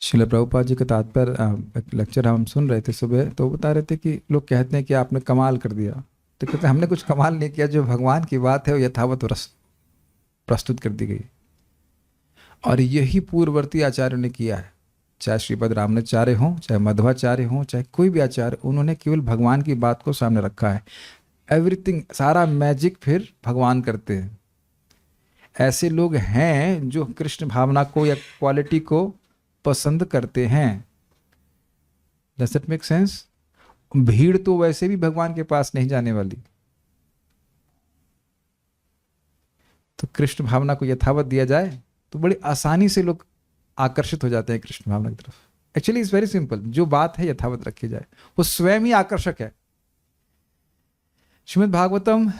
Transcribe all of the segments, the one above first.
शिला प्रभुपाद जी का तात्पर्य एक लेक्चर हम सुन रहे थे सुबह, तो वो बता रहे थे कि लोग कहते हैं कि आपने कमाल कर दिया। तो कहते हैं हमने कुछ कमाल नहीं किया, जो भगवान की बात है वो यथावत प्रस्तुत कर दी गई। और यही पूर्ववर्ती आचार्यों ने किया है, चाहे श्रीपद रामानुजाचार्य हों, चाहे मध्वाचार्य हों, चाहे कोई भी आचार्य, उन्होंने केवल भगवान की बात को सामने रखा है। एवरीथिंग, सारा मैजिक फिर भगवान करते हैं। ऐसे लोग हैं जो कृष्ण भावना को या क्वालिटी को पसंद करते हैं। Does it make sense? भीड़ तो वैसे भी भगवान के पास नहीं जाने वाली, तो कृष्ण भावना को यथावत दिया जाए तो बड़ी आसानी से लोग आकर्षित हो जाते हैं कृष्ण भावना की तरफ। एक्चुअली इट्स वेरी सिंपल, जो बात है यथावत रखी जाए, वो स्वयं ही आकर्षक है। श्रीमद् भागवतम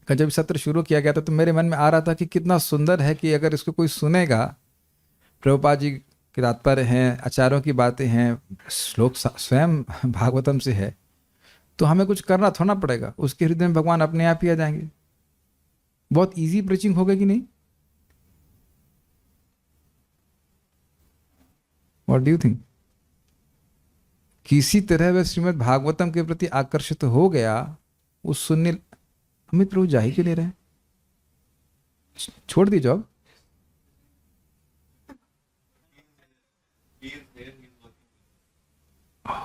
का जब सत्र शुरू किया गया था तो मेरे मन में आ रहा था कि कितना सुंदर है कि अगर इसको कोई सुनेगा, प्रभुपाद जी के तात्पर्य हैं, आचार्यों की बातें हैं, श्लोक स्वयं भागवतम से है, तो हमें कुछ करना थोड़ा पड़ेगा, उसके हृदय में भगवान अपने आप ही आ जाएंगे। बहुत इजी प्रीचिंग होगा कि नहीं? What do you think? किसी तरह वह श्रीमद् भागवतम के प्रति आकर्षित हो गया, वो सुनने। अमित प्रभु जा ही क्यों नहीं रहे? छोड़ दी जॉब?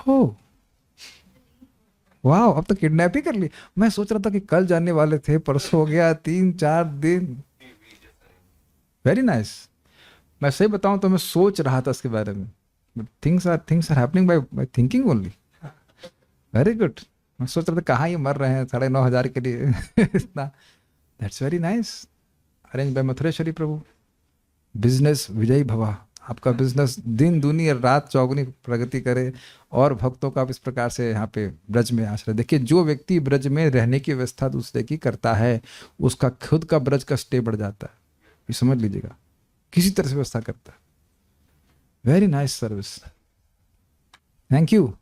ओह वाह, अब तो किडनैप ही कर ली। मैं सोच रहा था कि कल जाने वाले थे, परसों हो गया, 3-4 दिन। Very nice. मैं सही बताऊं तो मैं सोच रहा था इसके बारे में, things are happening by thinking only. Very good. मैं सोच रहा था कहाँ ये मर रहे हैं 9,500 के लिए इतना। That's very nice. Arrange by Mathureshwari Prabhu. Business विजयी भवा, आपका बिजनेस दिन दूनी और रात चौगुनी प्रगति करे, और भक्तों का इस प्रकार से यहाँ पे ब्रज में आश्रय। देखिए, जो व्यक्ति ब्रज में रहने की व्यवस्था दूसरे की करता है, उसका खुद का ब्रज का स्टे बढ़ जाता है। ये समझ लीजिएगा, किसी तरह से व्यवस्था करता है। Very nice service, thank you.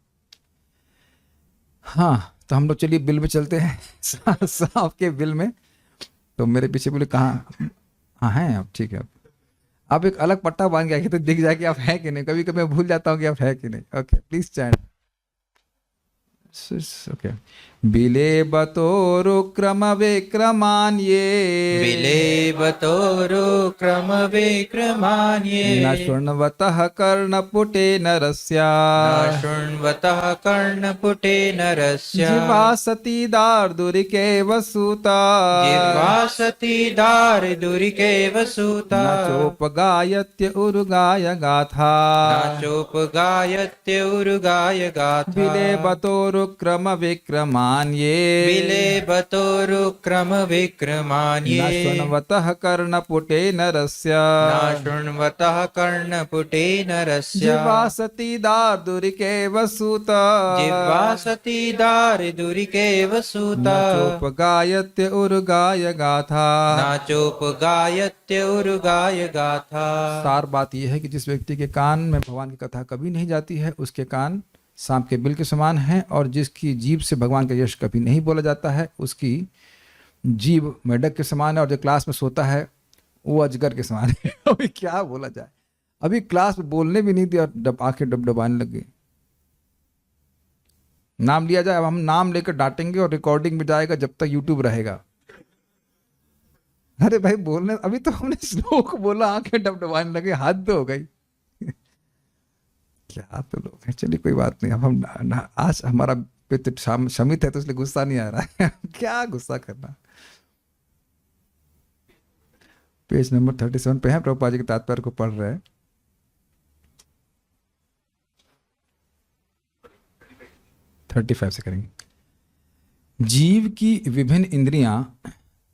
हाँ, तो हम लोग चलिए बिल में चलते हैं साहब के बिल में। तो मेरे पीछे बोले कहाँ? हाँ हैं आप, ठीक है। आप एक अलग पट्टा बांध गया कि तो दिख जाए कि आप हैं कि नहीं। कभी कभी मैं भूल जाता हूँ कि आप हैं कि नहीं। Okay, please stand. ओके। बिलेबतोरुक्रम विक्रमान्ये, बिलेबतोरुक्रमविक्रमान्ये, न शृण्वतः कर्णपुटे नरस्या, न शृण्वतः कर्णपुटे नरस्य, जिह्वासति दार्दुरिके वसुता, जिह्वासति दारिदुरिकेव सूता, न चोपगायत्य उरुगाय गाथा, न चोपगायत्युरुगाय गाथा, बिलेबतोरुक्रम विक्रमान्ये, बिलेबतोरुक्रमविक्रमान्ये, न शृण्वतः कर्णपुटे नरस्य, न शृण्वतः कर्णपुटे नरस्य, जिह्वासति दार्दुरिके वसुता, जिह्वासति दारिदुरिकेव न सूता, चोपगायत्य उरुगाय गाथा। न चोपगायत्युरुगाय गाथा। सार बात यह है कि जिस व्यक्ति के कान में भगवान की कथा कभी नहीं जाती है, उसके कान सांप के बिल के समान हैं, और जिसकी जीभ से भगवान का यश कभी नहीं बोला जाता है, उसकी जीभ मेढक के समान है, और जो क्लास में सोता है वो अजगर के समान है। अभी क्या बोला जाए, अभी क्लास में बोलने भी नहीं दिया, आंखें डबडबाने लग गई। नाम लिया जाए, अब हम नाम लेकर डांटेंगे और रिकॉर्डिंग में जाएगा जब तक यूट्यूब रहेगा। अरे भाई बोलने, अभी तो हमने श्लोक बोला, आंखें डबडबाने लगे, हद हो गई। क्या तो लोग हैं। चलिए कोई बात नहीं, अब हम आज हमारा पितृ शमित है तो इसलिए गुस्सा नहीं आ रहा है। क्या गुस्सा करना। पेज नंबर 37 पे है, प्रभुपाद जी के तात्पर्य को पढ़ रहे हैं। से करेंगे। जीव की विभिन्न इंद्रियां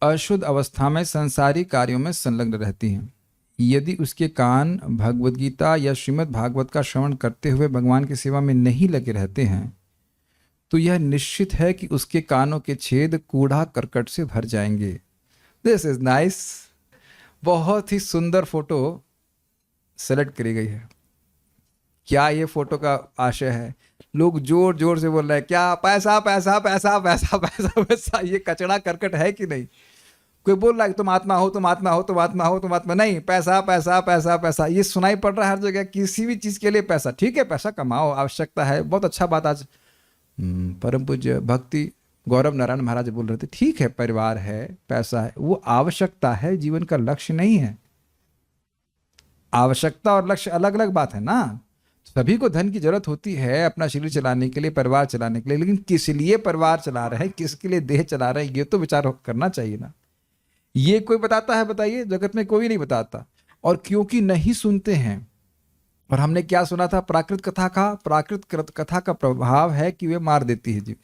अशुद्ध अवस्था में संसारी कार्यों में संलग्न रहती हैं। यदि उसके कान भगवद गीता या श्रीमद् भागवत का श्रवण करते हुए भगवान की सेवा में नहीं लगे रहते हैं, तो यह निश्चित है कि उसके कानों के छेद कूड़ा करकट से भर जाएंगे। This is nice. बहुत ही सुंदर फोटो सेलेक्ट करी गई है। क्या ये फोटो का आशय है? लोग जोर जोर से बोल रहे हैं क्या पैसा पैसा पैसा पैसा पैसा पैसा। ये कचरा करकट है कि नहीं? कोई बोल रहा है कि तुम आत्मा हो, तुम आत्मा हो, तुम आत्मा हो, तुम आत्मा नहीं, पैसा पैसा पैसा पैसा, ये सुनाई पड़ रहा है हर जगह, किसी भी चीज के लिए पैसा। ठीक है, पैसा कमाओ, आवश्यकता है, बहुत अच्छा बात। आज परम पूज्य भक्ति गौरव नारायण महाराज बोल रहे थे, ठीक है परिवार है, पैसा है, वो आवश्यकता है, जीवन का लक्ष्य नहीं है। आवश्यकता और लक्ष्य अलग अलग बात है ना। सभी को धन की जरूरत होती है अपना शरीर चलाने के लिए, परिवार चलाने के लिए, लेकिन किस लिए परिवार चला रहे हैं, किसके लिए देह चला रहे हैं, ये तो विचार करना चाहिए ना। ये कोई बताता है? बताइए, जगत में कोई नहीं बताता। और क्योंकि नहीं सुनते हैं, और हमने क्या सुना था प्राकृत कथा का, प्राकृत कथा का प्रभाव है कि वे मार देती है जीव,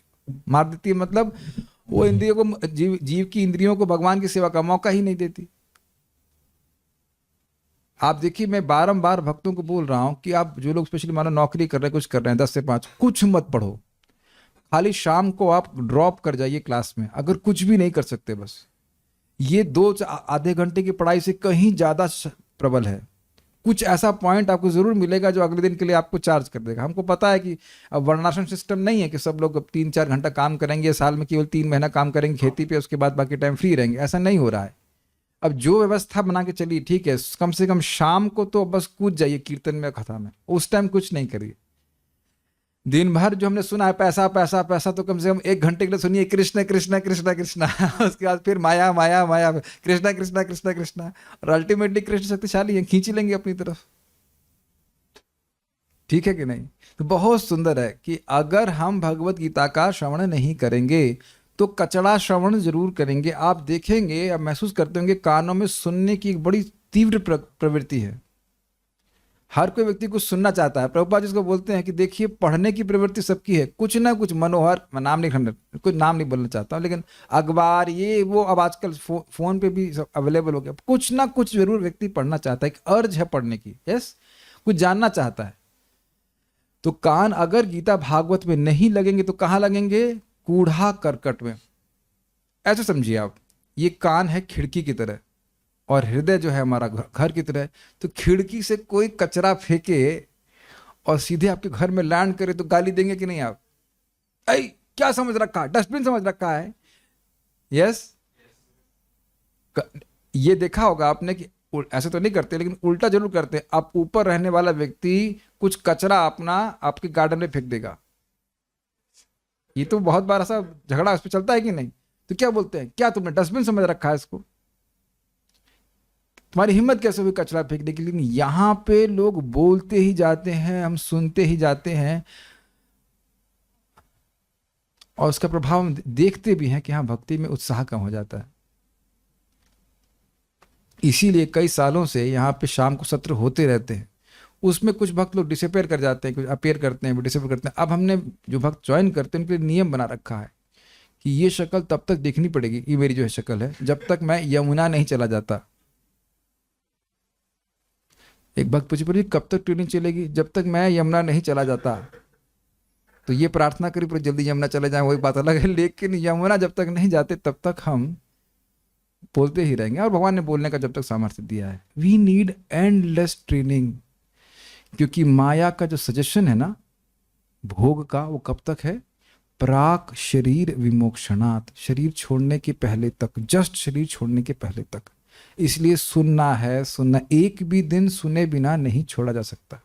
मार देती है मतलब वो इंद्रियों को, जीव की इंद्रियों को भगवान की सेवा का मौका ही नहीं देती। आप देखिए, मैं बारंबार भक्तों को बोल रहा हूं कि आप जो लोग स्पेशली मानो नौकरी कर रहे हैं, कुछ कर रहे हैं 10 से 5, कुछ मत पढ़ो, खाली शाम को आप ड्रॉप कर जाइए क्लास में, अगर कुछ भी नहीं कर सकते बस। ये 2 आधे घंटे की पढ़ाई से कहीं ज्यादा प्रबल है। कुछ ऐसा पॉइंट आपको जरूर मिलेगा जो अगले दिन के लिए आपको चार्ज कर देगा। हमको पता है कि अब वर्णाश्रम सिस्टम नहीं है कि सब लोग 3-4 घंटा काम करेंगे, साल में केवल 3 महीना काम करेंगे खेती पे, उसके बाद बाकी टाइम फ्री रहेंगे, ऐसा नहीं हो रहा है। अब जो व्यवस्था बना के चलिए, ठीक है, कम से कम शाम को तो बस कूद जाइए कीर्तन में, कथा में, उस टाइम कुछ नहीं करिए। दिन भर जो हमने सुना है पैसा पैसा पैसा, तो कम से कम 1 घंटे के लिए सुनिए कृष्ण कृष्ण कृष्ण कृष्ण उसके बाद फिर माया माया माया, कृष्ण कृष्ण कृष्ण कृष्ण, और अल्टीमेटली कृष्ण शक्तिशाली है, खींच लेंगे अपनी तरफ। ठीक है कि नहीं? तो बहुत सुंदर है कि अगर हम भगवत गीता का श्रवण नहीं करेंगे तो कचड़ा श्रवण जरूर करेंगे। आप देखेंगे, आप महसूस करते होंगे, कानों में सुनने की एक बड़ी तीव्र प्रवृत्ति है। हर कोई व्यक्ति कुछ सुनना चाहता है। प्रभुपाद जिसको बोलते हैं कि देखिए, पढ़ने की प्रवृत्ति सबकी है, कुछ ना कुछ मनोहर, मैं नाम नहीं, कुछ नाम नहीं बोलना चाहता हूँ, लेकिन अखबार ये वो, अब आजकल फोन पे भी सब अवेलेबल हो गया, कुछ ना कुछ जरूर व्यक्ति पढ़ना चाहता है, एक अर्ज है पढ़ने की, यस, कुछ जानना चाहता है। तो कान अगर गीता भागवत में नहीं लगेंगे तो कहाँ लगेंगे? कूढ़ा करकट में। ऐसे समझिए आप, ये कान है खिड़की की तरह, और हृदय जो है हमारा घर की तरह। तो खिड़की से कोई कचरा फेंके और सीधे आपके घर में लैंड करे तो गाली देंगे कि नहीं आप? ऐ क्या समझ रखा है, डस्टबिन समझ रखा है, यस। ये देखा होगा आपने कि ऐसे तो नहीं करते, लेकिन उल्टा जरूर करते हैं। आप ऊपर रहने वाला व्यक्ति कुछ कचरा अपना आपके गार्डन में फेंक देगा, ये तो बहुत बार ऐसा झगड़ा उस पर चलता है कि नहीं? तो क्या बोलते हैं, क्या तुमने डस्टबिन समझ रखा है इसको? तुम्हारी हिम्मत कैसे हुई कचरा फेंकने की? लेकिन यहां पे लोग बोलते ही जाते हैं, हम सुनते ही जाते हैं, और उसका प्रभाव हम देखते भी हैं कि हाँ, भक्ति में उत्साह कम हो जाता है। इसीलिए कई सालों से यहाँ पे शाम को सत्र होते रहते हैं। उसमें कुछ भक्त लोग डिसअपेयर कर जाते हैं, कुछ अपेयर करते हैं, डिसअपेयर करते हैं। अब हमने जो भक्त ज्वाइन करते हैं उनके लिए नियम बना रखा है कि ये शक्ल तब तक देखनी पड़ेगी, ये मेरी जो है शक्ल है, जब तक मैं यमुना नहीं चला जाता। एक भक्त पूछे, पर कब तक ट्रेनिंग चलेगी? जब तक मैं यमुना नहीं चला जाता। तो ये प्रार्थना करी पर जल्दी यमुना चले जाए, वही बात अलग है, लेकिन यमुना जब तक नहीं जाते तब तक हम बोलते ही रहेंगे, और भगवान ने बोलने का जब तक सामर्थ्य दिया है। वी नीड एंडलेस ट्रेनिंग, क्योंकि माया का जो सजेशन है ना भोग का, वो कब तक है? प्राक शरीर विमोक्षणात्, शरीर छोड़ने के पहले तक, जस्ट शरीर छोड़ने के पहले तक। इसलिए सुनना है, सुनना, एक भी दिन सुने बिना नहीं छोड़ा जा सकता।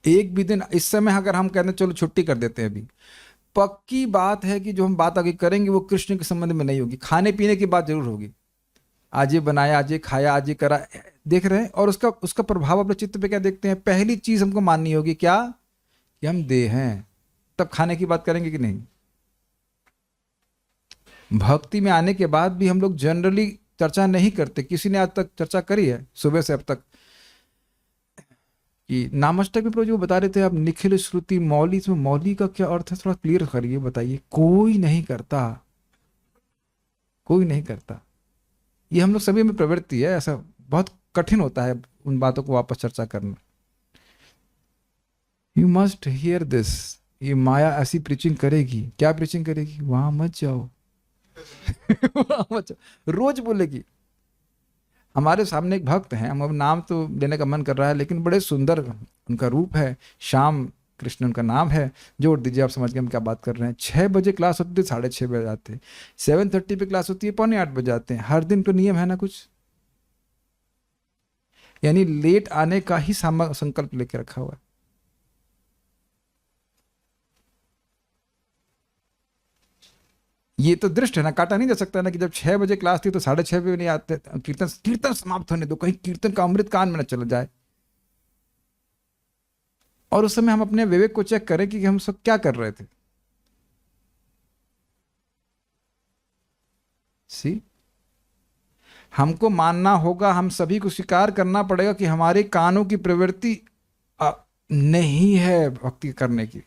एक भी दिन, इस समय अगर हम कहते हैं चलो छुट्टी कर देते हैं, अभी पक्की बात है कि जो हम बात आगे करेंगे वो कृष्ण के संबंध में नहीं होगी, खाने पीने की बात जरूर होगी। आज ये बनाया, आज ये खाया, आज ये करा, देख रहे हैं, और उसका प्रभाव अपने चित्त पे क्या देखते हैं? पहली चीज हमको माननी होगी क्या? कि हम देह हैं। तब खाने की बात करेंगे कि नहीं? भक्ति में आने के बाद भी हम लोग जनरली चर्चा नहीं करते। किसी ने आज तक चर्चा करी है सुबह से अब तक कि नामष्टक में प्रभु जी वो बता रहे थे, आप निखिल श्रुति मौली, इसमें मौली का क्या अर्थ है थोड़ा क्लियर करिए, बताइए। कोई नहीं करता, कोई नहीं करता। ये हम लोग सभी में प्रवृत्ति है, ऐसा बहुत कठिन होता है उन बातों को वापस चर्चा करना। You must here this. ये माया ऐसी प्रीचिंग करेगी, क्या प्रीचिंग करेगी? वहां मत जाओ वहां मत जाओ, रोज बोलेगी। हमारे सामने एक भक्त हैं, हम अब नाम तो लेने का मन कर रहा है, लेकिन बड़े सुंदर उनका रूप है। श्याम कृष्ण उनका नाम है, जोड़ दीजिए, आप समझ गए हम क्या बात कर रहे हैं। 6 बजे क्लास होती है, 6:30 बजे आते हैं। 7:30 पे क्लास होती है, 7:45 बजे आते हैं। हर दिन तो नियम है ना कुछ, यानी लेट आने का ही संकल्प लेके रखा हुआ है। ये तो दृष्ट है ना, काटा नहीं जा सकता ना कि जब 6 बजे क्लास थी तो 6:30 बजे नहीं आते। कीर्तन कीर्तन समाप्त होने दो, कहीं कीर्तन का अमृत कान में न चला जाए। और उस समय हम अपने विवेक को चेक करें कि हम सब क्या कर रहे थे। सी, हमको मानना होगा, हम सभी को स्वीकार करना पड़ेगा कि हमारे कानों की प्रवृत्ति नहीं है भक्ति करने की।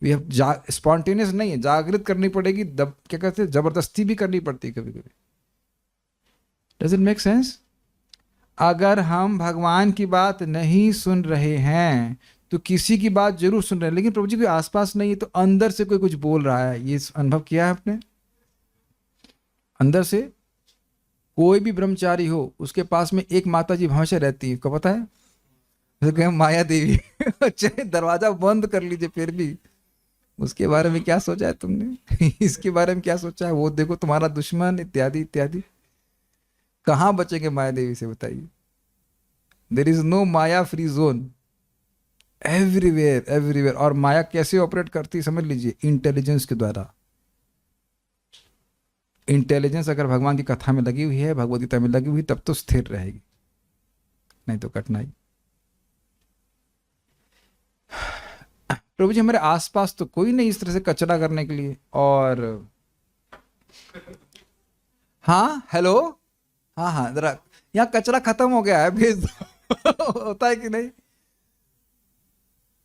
वी हैव स्पॉन्टेनियस नहीं है, जागृत करनी पड़ेगी, क्या कहते हैं, जबरदस्ती भी करनी पड़ती है कभी कभी। Does it make sense? अगर हम भगवान की बात नहीं सुन रहे हैं तो किसी की बात जरूर सुन रहे हैं, लेकिन प्रभु जी के आसपास नहीं है तो अंदर से कोई कुछ बोल रहा है। ये अनुभव किया है आपने? अंदर से कोई भी ब्रह्मचारी हो, उसके पास में एक माता जी हमेशा रहती है, को पता है? तो माया देवी चाहे दरवाजा बंद कर लीजिए फिर भी उसके बारे में क्या सोचा है तुमने इसके बारे में क्या सोचा है, वो देखो तुम्हारा दुश्मन, इत्यादि इत्यादि। कहां बचेंगे माया देवी से, बताइए? There is no maya free zone, everywhere everywhere. और माया कैसे ऑपरेट करती है समझ लीजिए, इंटेलिजेंस के द्वारा। इंटेलिजेंस अगर भगवान की कथा में लगी हुई है, भगवद गीता में लगी हुई, तब तो स्थिर रहेगी, नहीं तो कठिनाई। प्रभु जी हमारे आसपास तो कोई नहीं इस तरह से कचरा करने के लिए। और हाँ हेलो, हाँ हाँ जरा, यहाँ कचरा खत्म हो गया है, भेज दो होता है कि नहीं?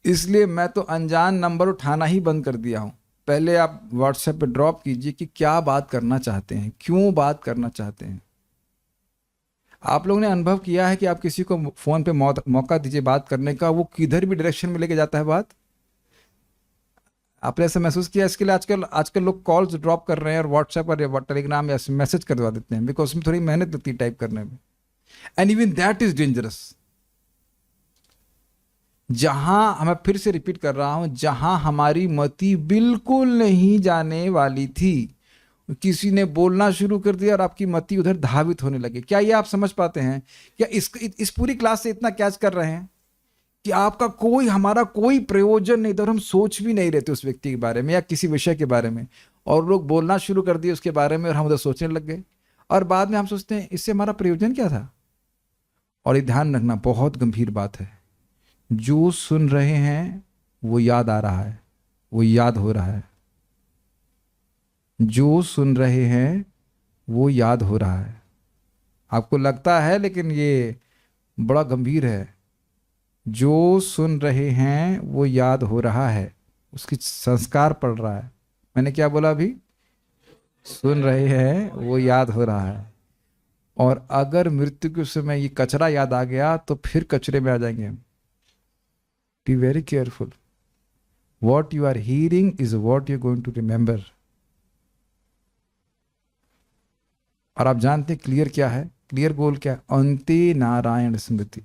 इसलिए मैं तो अनजान नंबर उठाना ही बंद कर दिया हूं। पहले आप व्हाट्सएप पे ड्रॉप कीजिए कि क्या बात करना चाहते हैं, क्यों बात करना चाहते हैं। आप लोगों ने अनुभव किया है कि आप किसी को फोन पे मौका दीजिए बात करने का, वो किधर भी डायरेक्शन में लेके जाता है बात। आपने ऐसा महसूस किया? इसके लिए आजकल लोग कॉल्स ड्रॉप कर रहे हैं और व्हाट्सएप और टेलीग्राम या मैसेज करवा देते हैं, बिकॉज उसमें थोड़ी मेहनत लगती है टाइप करने में, and even that is dangerous. जहां, मैं फिर से रिपीट कर रहा हूं, जहां हमारी मति बिल्कुल नहीं जाने वाली थी, किसी ने बोलना शुरू कर दिया और आपकी मति उधर धावित होने लगी। क्या ये आप समझ पाते हैं? क्या इस पूरी क्लास से इतना कैच कर रहे हैं कि आपका कोई, हमारा कोई प्रयोजन नहीं, इधर हम सोच भी नहीं रहे थे उस व्यक्ति के बारे में या किसी विषय के बारे में, और लोग बोलना शुरू कर दिए उसके बारे में और हम उधर सोचने लग गए, और बाद में हम सोचते हैं इससे हमारा प्रयोजन क्या था। और ये ध्यान रखना, बहुत गंभीर बात है, जो सुन रहे हैं वो याद आ रहा है, वो याद हो रहा है। जो सुन रहे हैं वो याद हो रहा है। आपको लगता है लेकिन ये बड़ा गंभीर है। जो सुन रहे हैं वो याद हो रहा है, उसकी संस्कार पड़ रहा है। मैंने क्या बोला अभी? सुन रहे हैं वो याद हो रहा है। और अगर मृत्यु के समय ये कचरा याद आ गया तो फिर कचरे में आ जाएंगे हम। Be very careful, what you are hearing is what you going to remember. और आप जानते हैं क्लियर क्या है? क्लियर गोल क्या है? अंते नारायण स्मृति।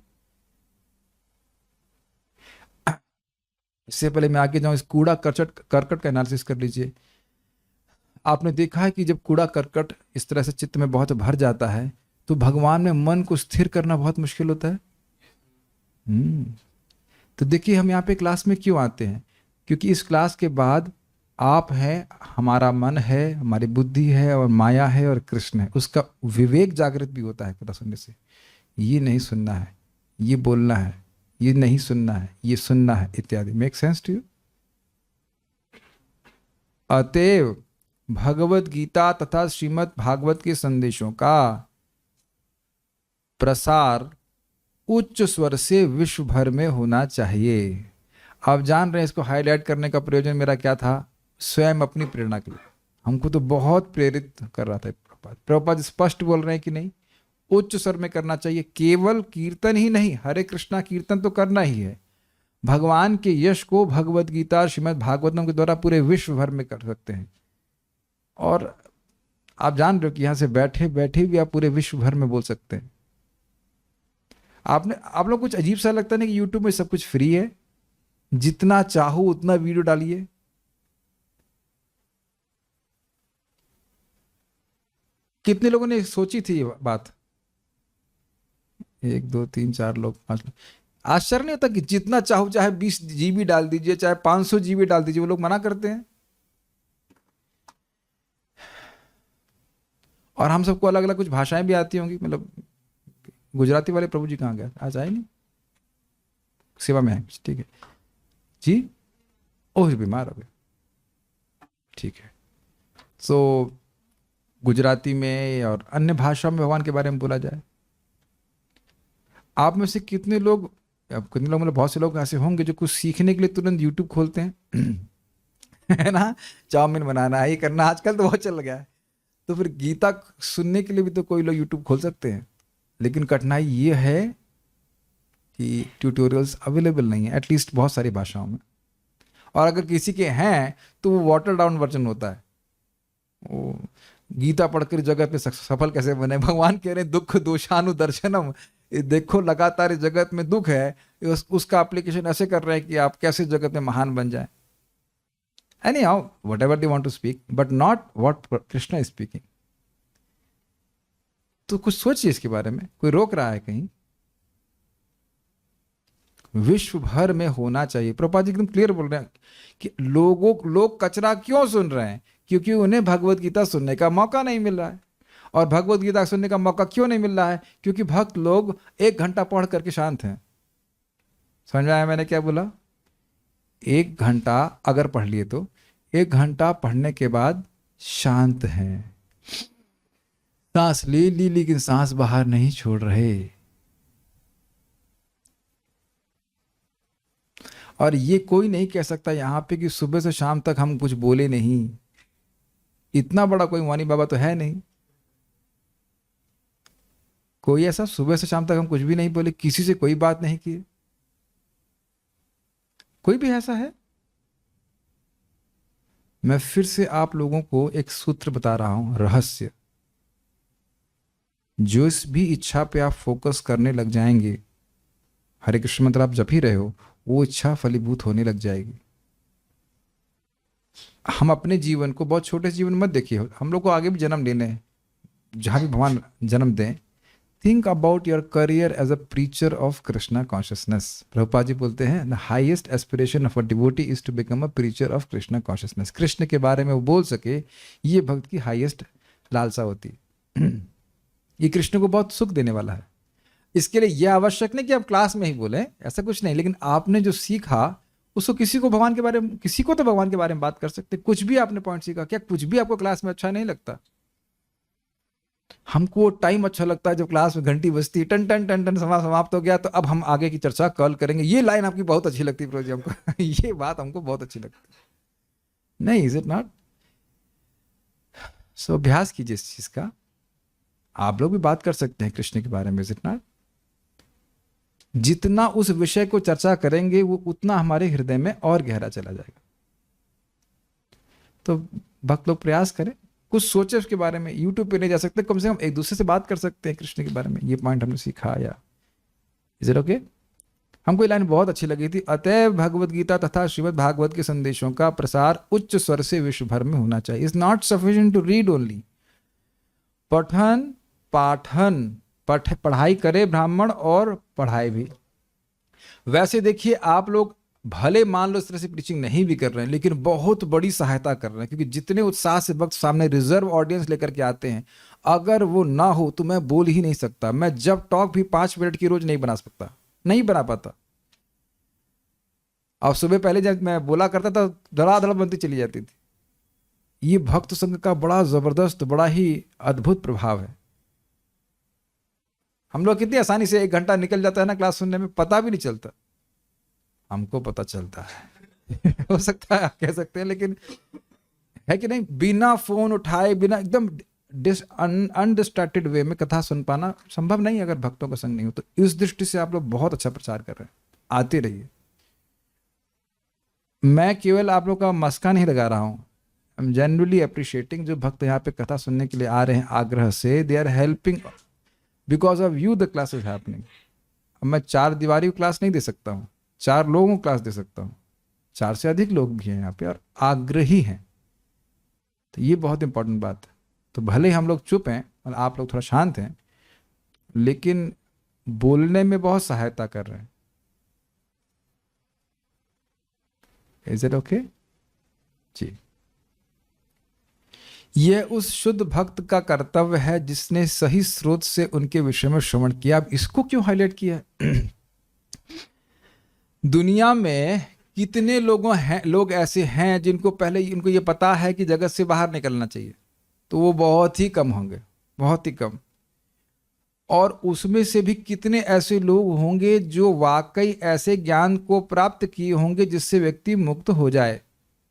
इससे पहले मैं आगे जाऊं, इस कूड़ा करकट का एनालिसिस कर लीजिए। आपने देखा है कि जब कूड़ा करकट इस तरह से चित्त में बहुत भर जाता है तो भगवान में मन को स्थिर करना बहुत मुश्किल होता है। तो देखिए हम यहाँ पे क्लास में क्यों आते हैं? क्योंकि इस क्लास के बाद आप हैं, हमारा मन है, हमारी बुद्धि है, और माया है, और कृष्ण है। उसका विवेक जागृत भी होता है कथा सुनने से। ये नहीं सुनना है, ये बोलना है, ये नहीं सुनना है, ये सुनना है, इत्यादि। Make sense to you? अतएव भगवत गीता तथा श्रीमद् भागवत के संदेशों का प्रसार उच्च स्वर से विश्व भर में होना चाहिए। आप जान रहे हैं इसको हाईलाइट करने का प्रयोजन मेरा क्या था? स्वयं अपनी प्रेरणा के लिए। हमको तो बहुत प्रेरित कर रहा था प्रभुपाद। स्पष्ट बोल रहे हैं कि नहीं, उच्च स्वर में करना चाहिए। केवल कीर्तन ही नहीं, हरे कृष्णा कीर्तन तो करना ही है। भगवान के यश को भगवद गीता और श्रीमद् भागवतम के द्वारा पूरे विश्व भर में कर सकते हैं। और आप जान रहे हो कि यहां से बैठे बैठे भी आप पूरे विश्व भर में बोल सकते हैं। आप लोग कुछ अजीब सा लगता नहीं कि यूट्यूब में सब कुछ फ्री है? जितना चाहो उतना वीडियो डालिए। कितने लोगों ने सोची थी ये बात? 1 2 3 4 लोग, 5 लोग। आश्चर्य नहीं होता कि जितना चाहो, चाहे 20 GB डाल दीजिए, चाहे 500 GB डाल दीजिए, वो लोग मना करते हैं। और हम सबको अलग अलग कुछ भाषाएं भी आती होंगी, मतलब गुजराती वाले प्रभु जी कहाँ गए? आज आए नहीं, सेवा में है, ठीक है जी। ओह बीमार हो गए, ठीक है। सो गुजराती में और अन्य भाषाओं में भगवान के बारे में बोला जाए। आप में से कितने लोग, अब कितने लोग, मतलब बहुत से लोग ऐसे होंगे जो कुछ सीखने के लिए तुरंत यूट्यूब खोलते हैं है ना, चाउमीन बनाना है, ये करना, आजकल तो बहुत चल गया है। तो फिर गीता सुनने के लिए भी तो कोई लोग यूट्यूब खोल सकते हैं, लेकिन कठिनाई ये है कि ट्यूटोरियल्स अवेलेबल नहीं है, एटलीस्ट बहुत सारी भाषाओं में। और अगर किसी के हैं तो वो वाटर डाउन वर्जन होता है। वो गीता पढ़कर जगत में सफल कैसे बने, भगवान कह रहे हैं दुख दोषानु दर्शनम, ये देखो लगातार इस जगत में दुख है, उसका एप्लीकेशन ऐसे कर रहे हैं कि आप कैसे जगत में महान बन जाए। Anyhow, whatever they want to speak, but not what Krishna is speaking. तो कुछ सोचिए इसके बारे में, कोई रोक रहा है कहीं? विश्व भर में होना चाहिए। प्रभुपाद जी एकदम क्लियर बोल रहे हैं कि लोग कचरा क्यों सुन रहे हैं? क्योंकि उन्हें भगवत गीता सुनने का मौका नहीं मिल रहा है। और भगवत गीता सुनने का मौका क्यों नहीं मिल रहा है? क्योंकि भक्त लोग 1 घंटा पढ़ करके शांत हैं। समझ में आया मैंने क्या बोला? 1 घंटा अगर पढ़ लिए तो 1 घंटा पढ़ने के बाद शांत हैं, सांस ले ली लेकिन सांस बाहर नहीं छोड़ रहे। और ये कोई नहीं कह सकता यहां पे कि सुबह से शाम तक हम कुछ बोले नहीं। इतना बड़ा कोई वाणी बाबा तो है नहीं, कोई ऐसा सुबह से शाम तक हम कुछ भी नहीं बोले, किसी से कोई बात नहीं की। कोई भी ऐसा है? मैं फिर से आप लोगों को एक सूत्र बता रहा हूं, रहस्य। जो इस भी इच्छा पे आप फोकस करने लग जाएंगे, हरे कृष्ण मंत्र आप जप ही रहे हो, वो इच्छा फलीभूत होने लग जाएगी। हम अपने जीवन को बहुत छोटे से जीवन मत देखिए, हम लोग को आगे भी जन्म लेने हैं, जहां भी भगवान जन्म दें। Think about your career as a preacher of Krishna consciousness. Prabhupada ji बोलते हैं the highest aspiration of a devotee is to become a preacher of Krishna consciousness. Krishna के बारे में वो बोल सके, ये भक्त की हाईएस्ट लालसा होती है। ये कृष्ण को बहुत सुख देने वाला है। इसके लिए यह आवश्यक नहीं कि आप क्लास में ही बोलें, ऐसा कुछ नहीं, लेकिन आपने जो सीखा उसको किसी को भगवान के बारे में, किसी को तो भगवान के बारे में बात कर सकते। कुछ भी आपने पॉइंट सीखा, क्या कुछ भी आपको क्लास में अच्छा नहीं लगता? हमको टाइम अच्छा लगता है जब क्लास में घंटी बजती, टन टन टन टन, समाप्त हो गया, तो अब हम आगे की चर्चा कल करेंगे। ये लाइन आपकी बहुत अच्छी लगती है प्रभु जी हमको ये बात हमको बहुत अच्छी लगती है। नहीं, इज इट नॉट? सो अभ्यास कीजिए इस चीज का। आप लोग भी बात कर सकते हैं कृष्ण के बारे में, इज इट नॉट? जितना उस विषय को चर्चा करेंगे वो उतना हमारे हृदय में और गहरा चला जाएगा। तो भक्त लोग प्रयास करें, कुछ सोचे उसके बारे में। यूट्यूब पे नहीं जा सकते, कम से कम एक दूसरे से बात कर सकते हैं कृष्ण के बारे में। ये पॉइंट हमने सीखा। या इज इट ओके? हमको ये लाइन बहुत अच्छी लगी थी, अतएव भगवत गीता तथा श्रीमद् भागवत के संदेशों का प्रसार उच्च स्वर से विश्व भर में होना चाहिए। Is not sufficient to read only. पठन पाठन, पढ़ाई करे ब्राह्मण और पढ़ाई भी। वैसे देखिए, आप लोग भले मान लो इस तरह से प्रीचिंग नहीं भी कर रहे हैं, लेकिन बहुत बड़ी सहायता कर रहे हैं, क्योंकि जितने उत्साह से वक्त सामने रिजर्व ऑडियंस लेकर के आते हैं, अगर वो ना हो तो मैं बोल ही नहीं सकता। मैं जब टॉक भी 5 मिनट की रोज नहीं बना सकता, नहीं बना पाता। और सुबह पहले जब मैं बोला करता था, धड़ाधड़ बनती चली जाती थी। ये भक्त संघ का बड़ा जबरदस्त, बड़ा ही अद्भुत प्रभाव है। हम लोग कितनी आसानी से 1 घंटा निकल जाता है ना क्लास सुनने में, पता भी नहीं चलता। हमको पता चलता है हो सकता है आप कह सकते हैं, लेकिन है कि नहीं, बिना फोन उठाए, बिना एकदम अनडिस्ट्रैक्टेड वे में कथा सुन पाना संभव नहीं अगर भक्तों का संग नहीं हो। तो इस दृष्टि से आप लोग बहुत अच्छा प्रचार कर रहे हैं, आते रहिए। मैं केवल आप लोग का मस्का नहीं लगा रहा हूं, आई एम जेन्युइनली अप्रिशिएटिंग जो भक्त यहाँ पे कथा सुनने के लिए आ रहे हैं आग्रह से। They are helping because of you the class is happening. अब मैं 4 दीवारी क्लास नहीं दे सकता हूँ, 4 लोगों को क्लास दे सकता हूँ, 4 से अधिक लोग भी हैं यहाँ पे और आग्रही हैं। तो ये बहुत इंपॉर्टेंट बात है। तो भले ही हम लोग चुप हैं और आप लोग थोड़ा शांत हैं, लेकिन बोलने में बहुत सहायता कर रहे हैं। इज इट ओके जी? यह उस शुद्ध भक्त का कर्तव्य है जिसने सही स्रोत से उनके विषय में श्रवण किया। अब इसको क्यों हाईलाइट किया है? दुनिया में कितने लोग ऐसे हैं जिनको पहले इनको ये पता है कि जगत से बाहर निकलना चाहिए? तो वो बहुत ही कम होंगे, बहुत ही कम। और उसमें से भी कितने ऐसे लोग होंगे जो वाकई ऐसे ज्ञान को प्राप्त किए होंगे जिससे व्यक्ति मुक्त हो जाए?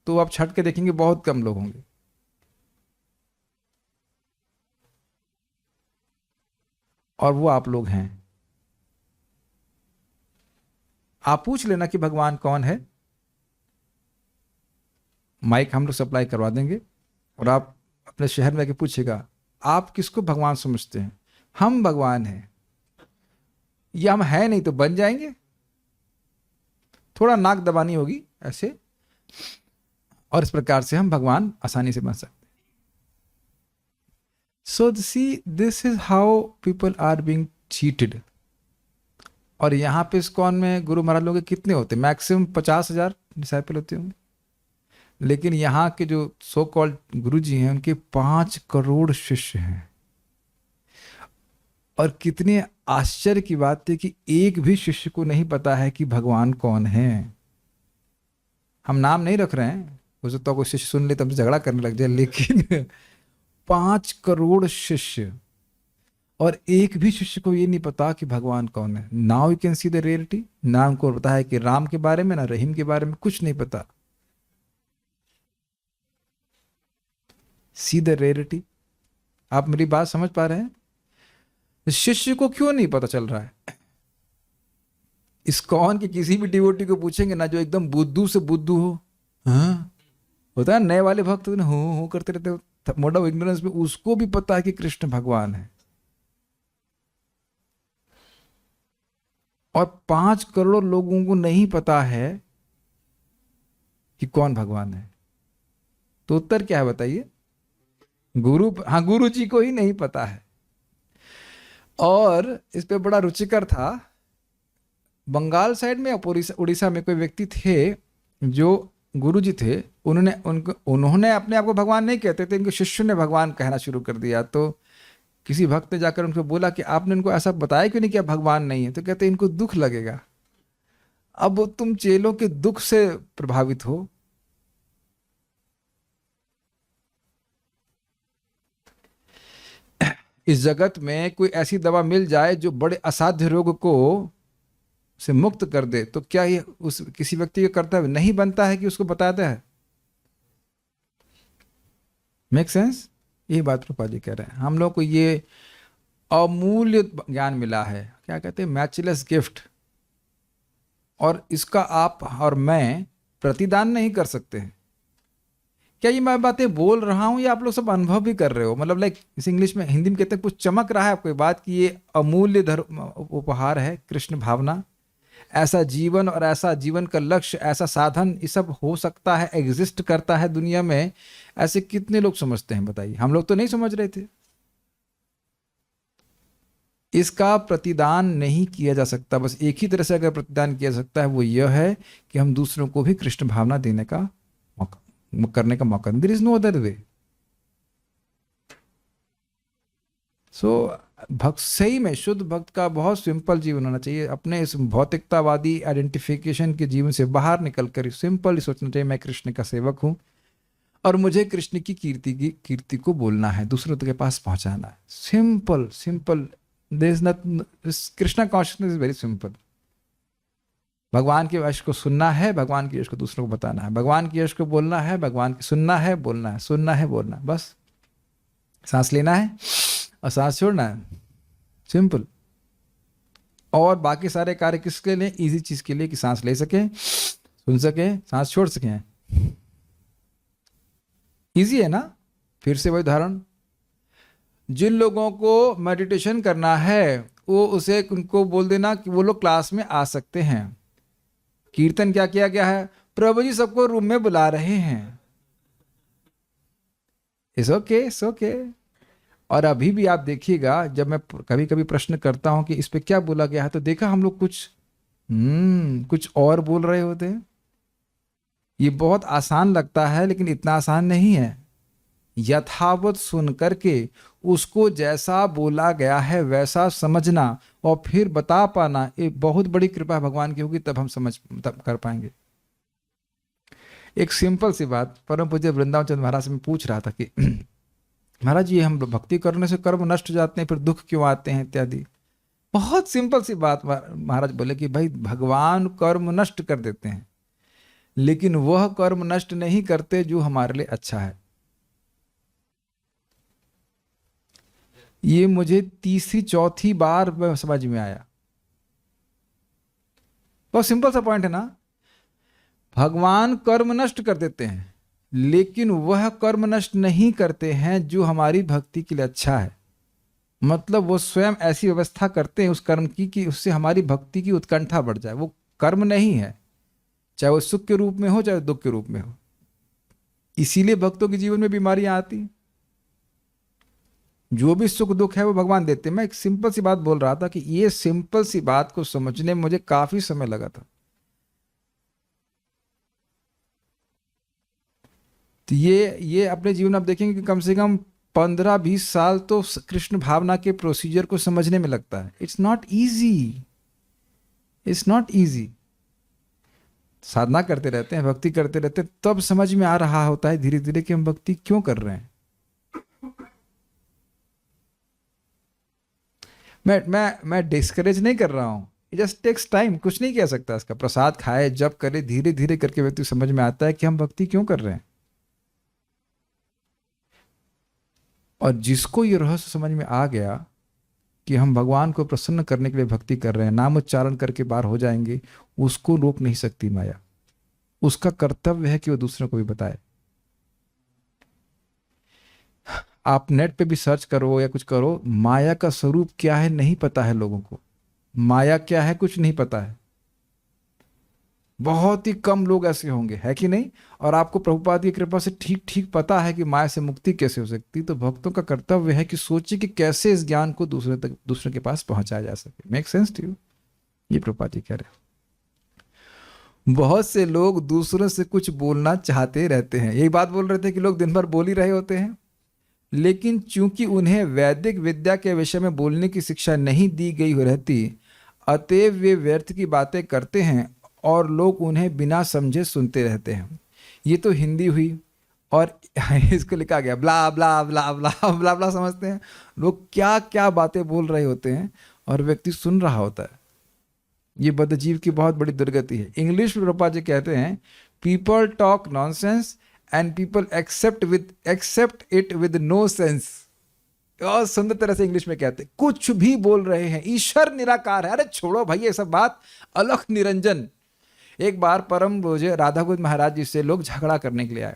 तो आप छट के देखेंगे बहुत कम लोग होंगे। और वो आप लोग हैं। आप पूछ लेना कि भगवान कौन है, माइक हम लोग सप्लाई करवा देंगे, और आप अपने शहर में आके पूछेगा आप किसको भगवान समझते हैं? हम भगवान हैं, या हम हैं नहीं तो बन जाएंगे। थोड़ा नाक दबानी होगी ऐसे, और इस प्रकार से हम भगवान आसानी से बन सकते हैं। So see this is how people are being cheated. और यहाँ पे इस्कॉन में गुरु महाराज लोग के कितने होते हैं? मैक्सिमम 50,000 डिसाइपल होते होंगे। लेकिन यहाँ के जो सो कॉल्ड गुरु जी हैं उनके 5 करोड़ शिष्य हैं। और कितने आश्चर्य की बात है कि एक भी शिष्य को नहीं पता है कि भगवान कौन है। हम नाम नहीं रख रहे हैं, हो सकता है कोई शिष्य सुन ले तब झगड़ा करने लग जाए, लेकिन 5 करोड़ शिष्य और एक भी शिष्य को ये नहीं पता कि भगवान कौन है। Now you can see the reality. ना उनको पता है कि राम के बारे में, ना रहीम के बारे में, कुछ नहीं पता। See the reality. आप मेरी बात समझ पा रहे हैं? शिष्य को क्यों नहीं पता चल रहा है? इस्कॉन के किसी भी डिवोटी को पूछेंगे ना, जो एकदम बुद्धू से बुद्धू हो, हाँ होता है नए वाले भक्त हो करते रहते हो, मोड ऑफ इग्नोरेंस में, उसको भी पता है कि कृष्ण भगवान है। और 5 करोड़ लोगों को नहीं पता है कि कौन भगवान है। तो उत्तर क्या है बताइए? गुरु जी को ही नहीं पता है। और इस पे बड़ा रुचिकर था, बंगाल साइड में या उड़ीसा में कोई व्यक्ति थे जो गुरु जी थे। उन्होंने अपने आप को भगवान नहीं कहते थे, इनके शिष्य ने भगवान कहना शुरू कर दिया। तो किसी भक्त ने जाकर उनको बोला कि आपने इनको ऐसा बताया क्यों नहीं कि आप भगवान नहीं है? तो कहते इनको दुख लगेगा। अब तुम चेलों के दुख से प्रभावित हो। इस जगत में कोई ऐसी दवा मिल जाए जो बड़े असाध्य रोग को से मुक्त कर दे, तो क्या ये उस किसी व्यक्ति का कर्तव्य नहीं बनता है कि उसको बताता है? Make sense? यही बात प्रभुपाद जी कह रहे हैं। हम लोग को ये अमूल्य ज्ञान मिला है, क्या कहते हैं, मैचलेस गिफ्ट। और इसका आप और मैं प्रतिदान नहीं कर सकते हैं। क्या ये मैं बातें बोल रहा हूं या आप लोग सब अनुभव भी कर रहे हो? मतलब लाइक इस इंग्लिश में, हिंदी में कहते हैं कुछ चमक रहा है आपको बात की ये अमूल्य उपहार है कृष्ण भावना। ऐसा जीवन और ऐसा जीवन का लक्ष्य, ऐसा साधन, ये सब हो सकता है, एग्जिस्ट करता है दुनिया में। ऐसे कितने लोग समझते हैं बताइए? हम लोग तो नहीं समझ रहे थे। इसका प्रतिदान नहीं किया जा सकता। बस एक ही तरह से अगर प्रतिदान किया जा सकता है वो यह है कि हम दूसरों को भी कृष्ण भावना देने का करने का मौका। There is no other way. So भक्त, सही में शुद्ध भक्त का बहुत सिंपल जीवन होना चाहिए। अपने इस भौतिकतावादी आइडेंटिफिकेशन के जीवन से बाहर निकलकर सिंपल सोचना चाहिए, मैं कृष्ण का सेवक हूं और मुझे कृष्ण की कीर्ति को बोलना है, दूसरों के पास पहुंचाना है। Simple simple. There is not, Krishna consciousness is very simple. भगवान के यश को सुनना है, भगवान के यश को दूसरों को बताना है, भगवान के यश को बोलना है, भगवान की सुनना है, बोलना है, सुनना है, बोलना है। बस सांस लेना है और सांस छोड़ना है। सिंपल। और बाकी सारे कार्य किसके लिए? इजी चीज के लिए कि सांस ले सके, सुन सके, सांस छोड़ सके। इजी है ना? फिर से वही उदाहरण, जिन लोगों को मेडिटेशन करना है वो उसे उनको बोल देना कि वो लोग क्लास में आ सकते हैं। कीर्तन क्या किया गया है? प्रभु जी सबको रूम में बुला रहे हैं। It's okay, it's okay. और अभी भी आप देखिएगा, जब मैं कभी कभी प्रश्न करता हूं कि इस पे क्या बोला गया है, तो देखा हम लोग कुछ और बोल रहे होते हैं। ये बहुत आसान लगता है, लेकिन इतना आसान नहीं है। यथावत सुन करके उसको जैसा बोला गया है वैसा समझना और फिर बता पाना, ये बहुत बड़ी कृपा भगवान की होगी, तब हम तब कर पाएंगे। एक सिंपल सी बात परम पूज्य वृंदावन चंद्र महाराज से मैं पूछ रहा था कि महाराज जी, हम भक्ति करने से कर्म नष्ट हो जाते हैं, फिर दुख क्यों आते हैं इत्यादि। बहुत सिंपल सी बात महाराज बोले कि भाई, भगवान कर्म नष्ट कर देते हैं, लेकिन वह कर्म नष्ट नहीं करते जो हमारे लिए अच्छा है। ये मुझे तीसरी चौथी बार समझ में आया। बहुत सिंपल सा पॉइंट है ना। भगवान कर्म नष्ट कर देते हैं, लेकिन वह कर्म नष्ट नहीं करते हैं जो हमारी भक्ति के लिए अच्छा है। मतलब वो स्वयं ऐसी व्यवस्था करते हैं उस कर्म की कि उससे हमारी भक्ति की उत्कंठा बढ़ जाए। वो कर्म नहीं है, चाहे वो सुख के रूप में हो चाहे दुख के रूप में हो। इसीलिए भक्तों के जीवन में बीमारियां आती। जो भी सुख दुख है वो भगवान देते हैं। मैं एक सिंपल सी बात बोल रहा था कि ये सिंपल सी बात को समझने में मुझे काफी समय लगा था। तो ये अपने जीवन में आप देखेंगे कि कम से कम 15-20 साल तो कृष्ण भावना के प्रोसीजर को समझने में लगता है। It's not easy, it's not easy. साधना करते रहते हैं, भक्ति करते रहते हैं, तब समझ में आ रहा होता है धीरे धीरे कि हम भक्ति क्यों कर रहे हैं। मैं डिस्करेज नहीं कर रहा हूं, इट जस्ट टेक्स टाइम। कुछ नहीं कह सकता इसका। प्रसाद खाए, जब करे, धीरे धीरे करके व्यक्ति समझ में आता है कि हम भक्ति क्यों कर रहे हैं। और जिसको ये रहस्य समझ में आ गया कि हम भगवान को प्रसन्न करने के लिए भक्ति कर रहे हैं, नाम उच्चारण करके बाहर हो जाएंगे, उसको रोक नहीं सकती माया। उसका कर्तव्य है कि वो दूसरों को भी बताए। आप नेट पे भी सर्च करो या कुछ करो, माया का स्वरूप क्या है नहीं पता है लोगों को। माया क्या है कुछ नहीं पता है। बहुत ही कम लोग ऐसे होंगे, है कि नहीं। और आपको प्रभुपाद की कृपा से ठीक ठीक पता है कि माया से मुक्ति कैसे हो सकती। तो भक्तों का कर्तव्य है कि सोचिए कि कैसे इस ज्ञान को दूसरे के पास पहुंचाया जा सके। Make sense to you? ये प्रभुपाद जी कह रहे हैं। बहुत से लोग दूसरों से कुछ बोलना चाहते रहते हैं। यही बात बोल रहे थे कि लोग दिन भर बोल ही रहे होते हैं, लेकिन चूंकि उन्हें वैदिक विद्या के विषय में बोलने की शिक्षा नहीं दी गई रहती, अतएव वे व्यर्थ की बातें करते हैं और लोग उन्हें बिना समझे सुनते रहते हैं। ये तो हिंदी हुई, और इसको लिखा गया ब्ला ब्ला ब्ला ब्ला ब्ला ब्ला। समझते हैं लोग क्या क्या बातें बोल रहे होते हैं और व्यक्ति सुन रहा होता है। ये बद्धजीव की बहुत बड़ी दुर्गति है। इंग्लिश में रूपा जी कहते हैं, people talk nonsense and people accept it with no sense. और सुंदर तरह से इंग्लिश में कहते हैं, कुछ भी बोल रहे हैं, ईश्वर निराकार है। अरे छोड़ो भाई ये सब बात, अलख निरंजन। एक बार परम पूज्य राधा गोविंद महाराज जी से लोग झगड़ा करने के लिए आए।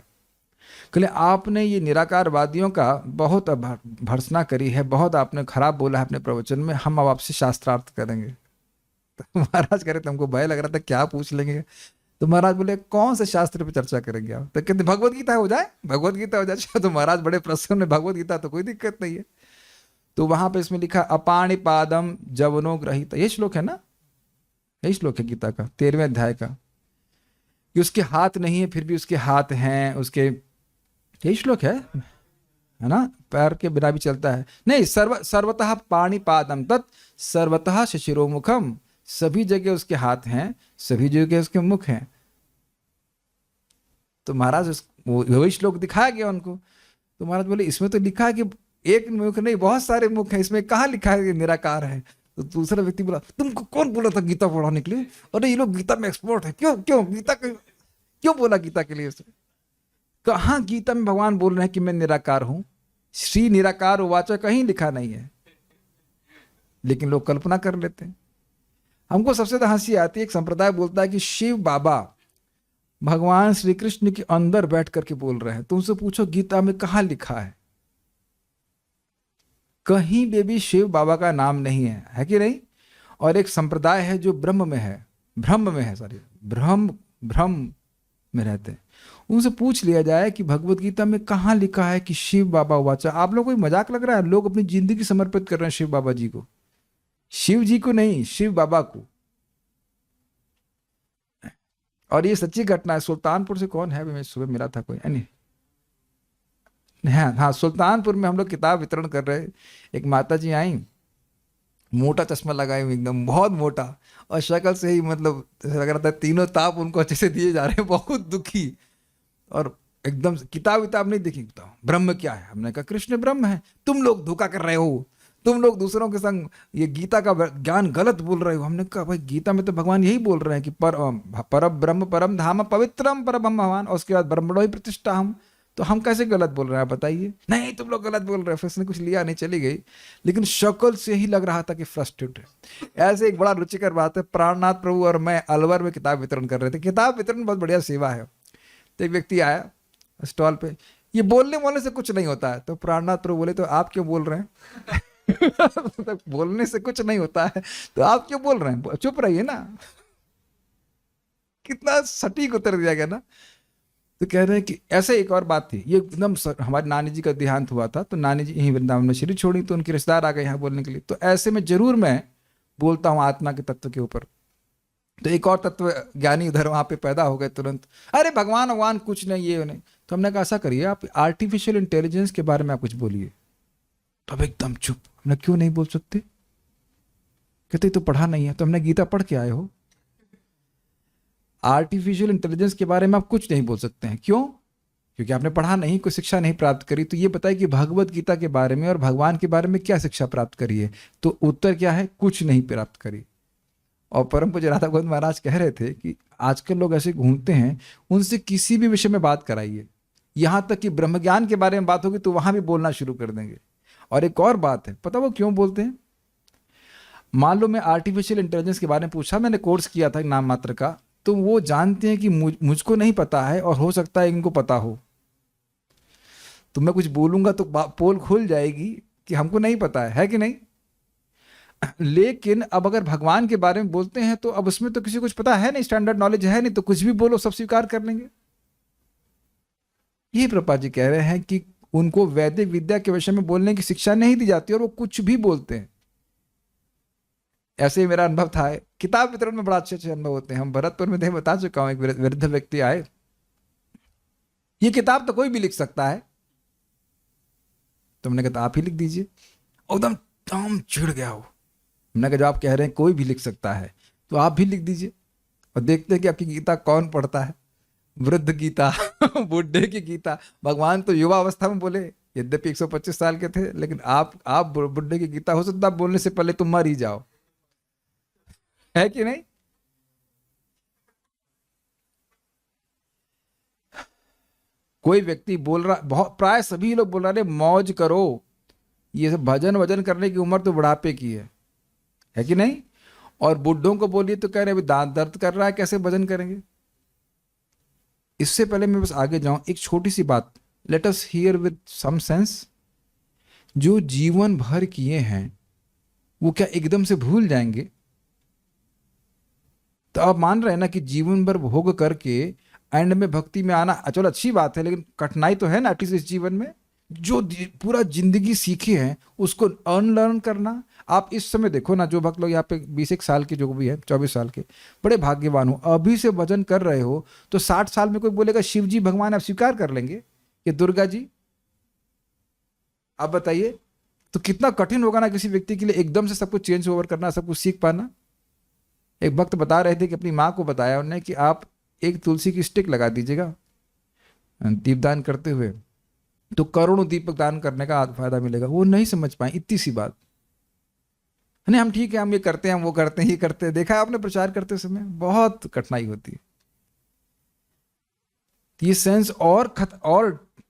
कहले, आपने ये निराकारवादियों का बहुत भर्त्सना करी है, बहुत आपने खराब बोला है अपने प्रवचन में, हम अब आपसे शास्त्रार्थ करेंगे। तो महाराज कह रहे थे, हमको भय लग रहा था क्या पूछ लेंगे। तो महाराज बोले, कौन से शास्त्र पे चर्चा करेंगे आप? तो कहते भगवत गीता हो जाए, भगवत गीता हो जाए। तो महाराज बड़े प्रसन्न में, भगवत गीता तो कोई दिक्कत नहीं है। तो वहां पे इसमें लिखा, अपाणिपादम जवनो ग्रहित। ये श्लोक है ना, यही श्लोक है गीता का 13वें अध्याय का, कि उसके हाथ नहीं है फिर भी उसके हाथ हैं उसके। यही श्लोक है ना, पैर के बिना भी चलता है। नहीं, सर्वतः पाणिपादम तत् सर्वतः शिशिरोमुखम। सभी जगह उसके हाथ हैं, सभी जगह उसके मुख हैं। तो महाराज वही श्लोक दिखाया गया उनको। तो महाराज बोले, इसमें तो लिखा है कि एक मुख नहीं बहुत सारे मुख हैं, इसमें कहाँ लिखा है कि निराकार है? तो दूसरा व्यक्ति बोला, तुमको कौन बोला था गीता पढ़ाने के लिए? अरे ये लोग गीता में एक्सपर्ट है। क्यों क्यों गीता क्यों बोला गीता के लिए? कहाँ गीता में भगवान बोल रहे हैं कि मैं निराकार हूं? श्री निराकार उवाचा कहीं लिखा नहीं है, लेकिन लोग कल्पना कर लेते हैं। हमको सबसे ज्यादा हंसी आती है, एक संप्रदाय बोलता है कि शिव बाबा भगवान श्री कृष्ण के अंदर बैठ करके बोल रहे हैं। तुमसे पूछो गीता में कहाँ लिखा है? कहीं भी शिव बाबा का नाम नहीं है कि नहीं? और एक संप्रदाय है जो ब्रह्म में है, में रहते हैं, उनसे पूछ लिया जाए कि भगवत गीता में कहाँ लिखा है कि शिव बाबा वाचा। आप लोग को मजाक लग रहा है? लोग अपनी जिंदगी समर्पित कर रहे हैं शिव बाबा जी को, शिव जी को नहीं, शिव बाबा को। और ये सच्ची घटना है। सुल्तानपुर से कौन है, मैं सुबह मिला था कोई, नहीं हाँ हाँ, सुल्तानपुर में हम लोग किताब वितरण कर रहे, एक माता जी आई, मोटा चश्मा लगाए हुए एकदम, बहुत मोटा, और शक्ल से ही मतलब ऐसा लग रहा था तीनों ताप उनको अच्छे से दिए जा रहे हैं, बहुत दुखी। और एकदम किताब विताब नहीं देखी, ब्रह्म क्या है? हमने कहा कृष्ण ब्रह्म है। तुम लोग धोखा कर रहे हो, तुम लोग दूसरों के संग ये गीता का ज्ञान गलत बोल रहे हो। हमने कहा भाई गीता में तो भगवान यही बोल रहे हैं कि पर ब्रह्म परम धाम पवित्रम परम भगवान, और उसके बाद ब्रह्मणो ही प्रतिष्ठा हम, तो हम कैसे गलत बोल रहे हैं बताइए? नहीं तुम लोग गलत बोल रहे हो। फिर उसने कुछ लिया नहीं, चली गई, लेकिन शक्ल से ही लग रहा था कि फ्रस्ट्रेटेड है। ऐसे एक बड़ा रुचिकर बात है, प्राणनाथ प्रभु और मैं अलवर में किताब वितरण कर रहे थे। किताब वितरण बहुत बढ़िया सेवा है। तो एक व्यक्ति आया स्टॉल पे, ये बोलने वाले से कुछ नहीं होता है। तो प्राणनाथ प्रभु बोले तो आप क्यों बोल रहे हैं? तो बोलने से कुछ नहीं होता है तो आप क्यों बोल रहे हैं, चुप रहिए ना। कितना सटीक उत्तर दिया गया ना। तो कह रहे हैं कि ऐसे एक और बात थी, ये एकदम हमारी नानी जी का देहांत हुआ था, तो नानी जी यहीं वृंदावन में शरीर छोड़ी, तो उनके रिश्तेदार आ गए यहाँ बोलने के लिए। तो ऐसे में जरूर मैं बोलता हूँ आत्मा के तत्व के ऊपर। तो एक और तत्व ज्ञानी उधर वहां पे पैदा हो गए तुरंत, अरे भगवान भगवान कुछ नहीं, ये नहीं। तो हमने कहा ऐसा करिए, आप आर्टिफिशियल इंटेलिजेंस के बारे में आप कुछ बोलिए। तो अब एकदम चुप। हमने क्यों नहीं बोल सकते? कहते तो पढ़ा नहीं है। तो हमने गीता पढ़ के आए हो, आर्टिफिशियल इंटेलिजेंस के बारे में आप कुछ नहीं बोल सकते हैं। क्यों? क्योंकि आपने पढ़ा नहीं, कोई शिक्षा नहीं प्राप्त करी। तो ये बताइए कि भगवत गीता के बारे में और भगवान के बारे में क्या शिक्षा प्राप्त करी है? तो उत्तर क्या है? कुछ नहीं प्राप्त करी। और परम पूज्य राधा गोविंद महाराज कह रहे थे कि आजकल लोग ऐसे घूमते हैं, उनसे किसी भी विषय में बात कराइए, यहां तक कि ब्रह्म ज्ञान के बारे में बात होगी तो वहां भी बोलना शुरू कर देंगे। और एक और बात है, पता वो क्यों बोलते हैं? मान लो मैं आर्टिफिशियल इंटेलिजेंस के बारे में पूछा, मैंने कोर्स किया था नाम मात्र का, तो वो जानते हैं कि मुझको नहीं पता है और हो सकता है इनको पता हो। तो मैं कुछ बोलूंगा तो पोल खुल जाएगी कि हमको नहीं पता है कि नहीं? लेकिन अब अगर भगवान के बारे में बोलते हैं तो अब उसमें तो किसी को कुछ पता है नहीं, स्टैंडर्ड नॉलेज है नहीं, तो कुछ भी बोलो सब स्वीकार कर लेंगे। ये प्रभुपाद जी कह रहे हैं कि उनको वैदिक विद्या के विषय में बोलने की शिक्षा नहीं दी जाती और वो कुछ भी बोलते हैं। ऐसे ही मेरा अनुभव था। किताब वितरण में बड़ा अच्छे अच्छे अनुभव होते हैं। हम भरतपुर में थे, बता चुका हूं, एक वृद्ध व्यक्ति आए, ये किताब तो कोई भी लिख सकता है। तो हमने कहा आप ही लिख दीजिए। एकदम चिढ़ गया वो। हमने कहा जो आप कह रहे हैं कोई भी लिख सकता है तो आप भी लिख दीजिए, और देखते हैं कि आपकी गीता कौन पढ़ता है। वृद्ध गीता, बुढ़े की गीता। भगवान तो युवा अवस्था में बोले, यद्यपि 125 साल के थे, लेकिन आप बुढ़े की गीता, हो सकता है बोलने से पहले तुम मर ही जाओ, है कि नहीं? कोई व्यक्ति बोल रहा, बहुत प्राय सभी लोग बोल रहे मौज करो, ये सब भजन वजन करने की उम्र तो बुढ़ापे की है कि नहीं? और बुढ़ों को बोलिए तो कह रहे अभी दांत दर्द कर रहा है, कैसे भजन करेंगे? इससे पहले मैं बस आगे जाऊं, एक छोटी सी बात, let us hear with some sense. जो जीवन भर किए हैं वो क्या एकदम से भूल जाएंगे? तो आप मान रहे हैं ना कि जीवन भर भोग करके एंड में भक्ति में आना, चलो अच्छी बात है, लेकिन कठिनाई तो है ना एटलीस्ट इस जीवन में। जो पूरा जिंदगी सीखे हैं उसको अनलर्न करना। आप इस समय देखो ना, जो भक्त लोग यहाँ पे 21 साल के जो भी है, 24 साल के, बड़े भाग्यवान हो, अभी से भजन कर रहे हो, तो 60 साल में कोई बोलेगा शिव जी भगवान, आप स्वीकार कर लेंगे? ये दुर्गा जी, आप बताइए। तो कितना कठिन होगा ना किसी व्यक्ति के लिए एकदम से सब कुछ चेंज ओवर करना, सब कुछ सीख पाना। एक भक्त बता रहे थे कि अपनी माँ को बताया उन्होंने कि आप एक तुलसी की स्टिक लगा दीजिएगा दीपदान करते हुए, तो करोड़ों दीपक दान करने का फायदा मिलेगा। वो नहीं समझ पाए इतनी सी बात। नहीं हम ठीक है, हम ये करते हैं, हम वो करते हैं, ये करते हैं। देखा है आपने प्रचार करते समय बहुत कठिनाई होती है। ये सेंस और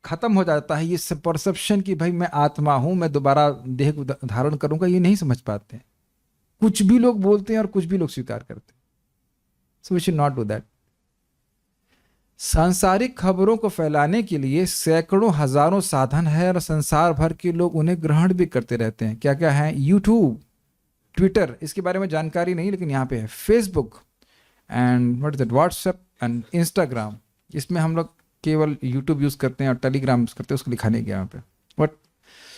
खत्म हो जाता है, ये परसेप्शन कि भाई मैं आत्मा हूं, मैं दोबारा देह को धारण करूंगा, ये नहीं समझ पाते हैं। कुछ भी लोग बोलते हैं और कुछ भी लोग स्वीकार करते हैं। So we should not do that. सांसारिक खबरों को फैलाने के लिए सैकड़ों हजारों साधन है और संसार भर के लोग उन्हें ग्रहण भी करते रहते हैं। क्या क्या है? यूट्यूब, ट्विटर, इसके बारे में जानकारी नहीं, लेकिन यहाँ पे है Facebook and what is that, WhatsApp and Instagram, इसमें हम लोग केवल यूट्यूब यूज़ करते हैं और टेलीग्राम यूज़ करते हैं, उसको लिखा नहीं गया यहाँ पे। But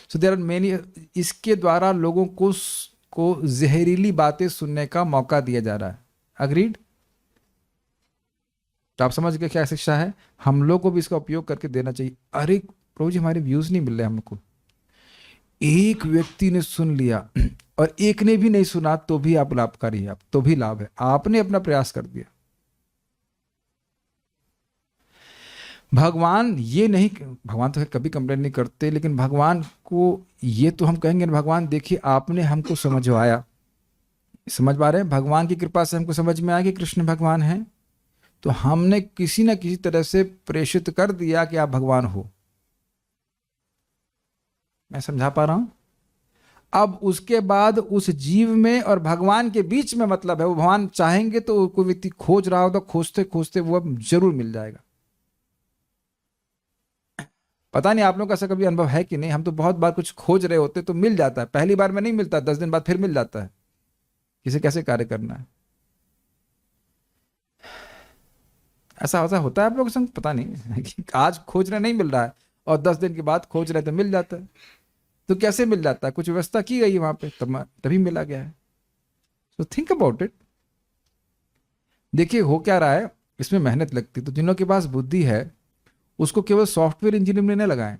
so there are many, इसके द्वारा लोगों को जहरीली बातें सुनने का मौका दिया जा रहा है। अग्रीड? तो आप समझ गए क्या शिक्षा है? हम लोग को भी इसका उपयोग करके देना चाहिए। अरे प्रभु जी, हमारे व्यूज़ नहीं मिल रहे हमको। एक व्यक्ति ने सुन लिया और एक ने भी नहीं सुना तो भी आप लाभकारी है, आप तो भी लाभ है, आपने अपना प्रयास कर दिया। भगवान ये नहीं, भगवान तो कभी कंप्लेन नहीं करते, लेकिन भगवान को ये तो हम कहेंगे ना, भगवान देखिए आपने हमको समझवाया, समझ पा रहे हैं, भगवान की कृपा से हमको समझ में आया कि कृष्ण भगवान हैं, तो हमने किसी ना किसी तरह से प्रेषित कर दिया कि आप भगवान हो। मैं समझा पा रहा हूं? अब उसके बाद उस जीव में और भगवान के बीच में मतलब है, वो भगवान चाहेंगे तो कोई व्यक्ति खोज रहा हो तो खोजते खोजते वो अब जरूर मिल जाएगा। पता नहीं आप लोगों का ऐसा कभी अनुभव है कि नहीं? हम तो बहुत बार कुछ खोज रहे होते तो मिल जाता है, पहली बार में नहीं मिलता, 10 दिन बाद फिर मिल जाता है। किसे कैसे कार्य करना है, ऐसा ऐसा होता है आप लोगों के संग? पता नहीं कि आज खोज रहे नहीं मिल रहा है और 10 दिन के बाद खोज रहे तो मिल जाता है। तो कैसे मिल जाता है? कुछ व्यवस्था की गई है वहां पे, तभी मिला गया है। So think about it. देखिए हो क्या रहा है, इसमें मेहनत लगती, तो जिनों के पास बुद्धि है उसको केवल सॉफ्टवेयर इंजीनियरिंग में न लगाएं।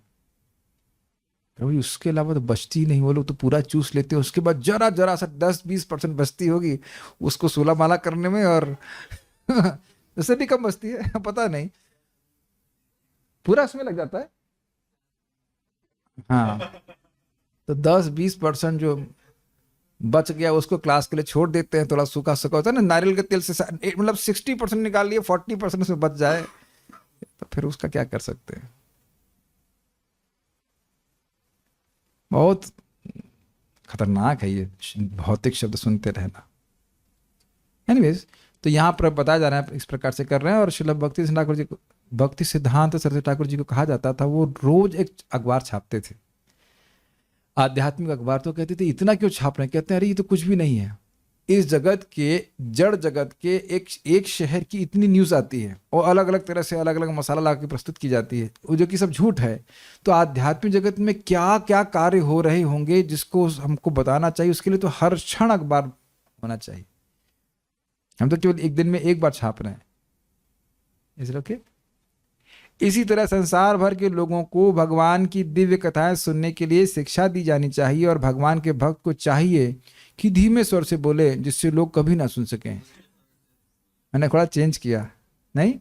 अभी उसके अलावा तो बचती ही नहीं, वो लोग तो पूरा चूस लेते हैं, उसके बाद जरा जरा सा 10-20% बचती होगी उसको 16 माला करने में, और उससे भी कम बचती है पता नहीं, पूरा उसमें लग जाता है। हाँ, तो 10-20% जो बच गया उसको क्लास के लिए छोड़ देते हैं, थोड़ा सूखा सूखा होता है ना नारियल के तेल से, मतलब 60% निकाल लिए, 40% उसमें बच जाए तो फिर उसका क्या कर सकते हैं। बहुत खतरनाक है ये भौतिक शब्द सुनते रहना। एनीवेज, तो यहाँ पर बताया जा रहा है इस प्रकार से कर रहे हैं। और श्रील भक्ति ठाकुर जी को, भक्ति सिद्धांत सरस्वती ठाकुर जी को कहा जाता था, वो रोज एक अखबार छापते थे, आध्यात्मिक अखबार। तो कहते थे इतना क्यों छाप रहे हैं? कहते हैं अरे ये तो कुछ भी नहीं है, इस जगत के, जड़ जगत के एक शहर की इतनी न्यूज़ आती है और अलग अलग तरह से अलग अलग मसाला ला के प्रस्तुत की जाती है, वो जो कि सब झूठ है। तो आध्यात्मिक जगत में क्या क्या कार्य हो रहे होंगे जिसको हमको बताना चाहिए, उसके लिए तो हर क्षण अखबार होना चाहिए। हम तो केवल एक दिन में एक बार छाप रहे हैं। Is it okay? इसी तरह संसार भर के लोगों को भगवान की दिव्य कथाएं सुनने के लिए शिक्षा दी जानी चाहिए, और भगवान के भक्त को चाहिए कि धीमे स्वर से बोले जिससे लोग कभी ना सुन सकें। मैंने थोड़ा चेंज किया, नहीं,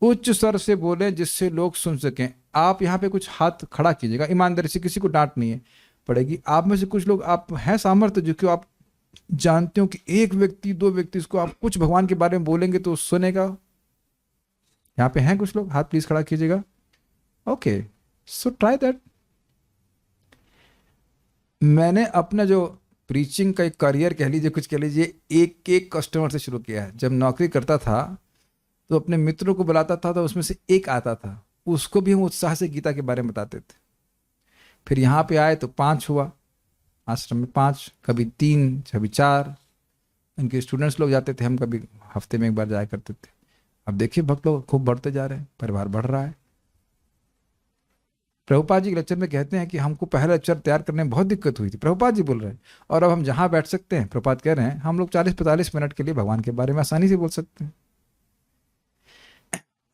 उच्च स्वर से बोले जिससे लोग सुन सकें। आप यहाँ पे कुछ हाथ खड़ा कीजिएगा, ईमानदारी से, किसी को डांट नहीं है पड़ेगी। आप में से कुछ लोग, आप हैं सामर्थ्य जो कि आप जानते हो कि एक व्यक्ति 2 व्यक्ति इसको आप कुछ भगवान के बारे में बोलेंगे तो सुनेगा। यहाँ पे हैं कुछ लोग, हाथ प्लीज खड़ा कीजिएगा। Okay, so try that. मैंने अपना जो प्रीचिंग का एक करियर कह लीजिए, कुछ कह लीजिए, एक एक कस्टमर से शुरू किया है। जब नौकरी करता था तो अपने मित्रों को बुलाता था, तो उसमें से एक आता था, उसको भी हम उत्साह से गीता के बारे में बताते थे। फिर यहाँ पे आए तो 5 हुआ, आश्रम में 5, कभी 3, कभी 4 उनके स्टूडेंट्स लोग जाते थे, हम कभी हफ्ते में एक बार जाया करते थे। अब देखिए भक्त लोग खूब बढ़ते जा रहे हैं, परिवार बढ़ रहा है। प्रभुपाद जी के लेक्चर में कहते हैं कि हमको पहला लेक्चर तैयार करने में बहुत दिक्कत हुई थी, प्रभुपाद जी बोल रहे हैं, और अब हम जहाँ बैठ सकते हैं, प्रभुपाद कह रहे हैं, हम लोग 40-45 मिनट के लिए भगवान के बारे में आसानी से बोल सकते हैं।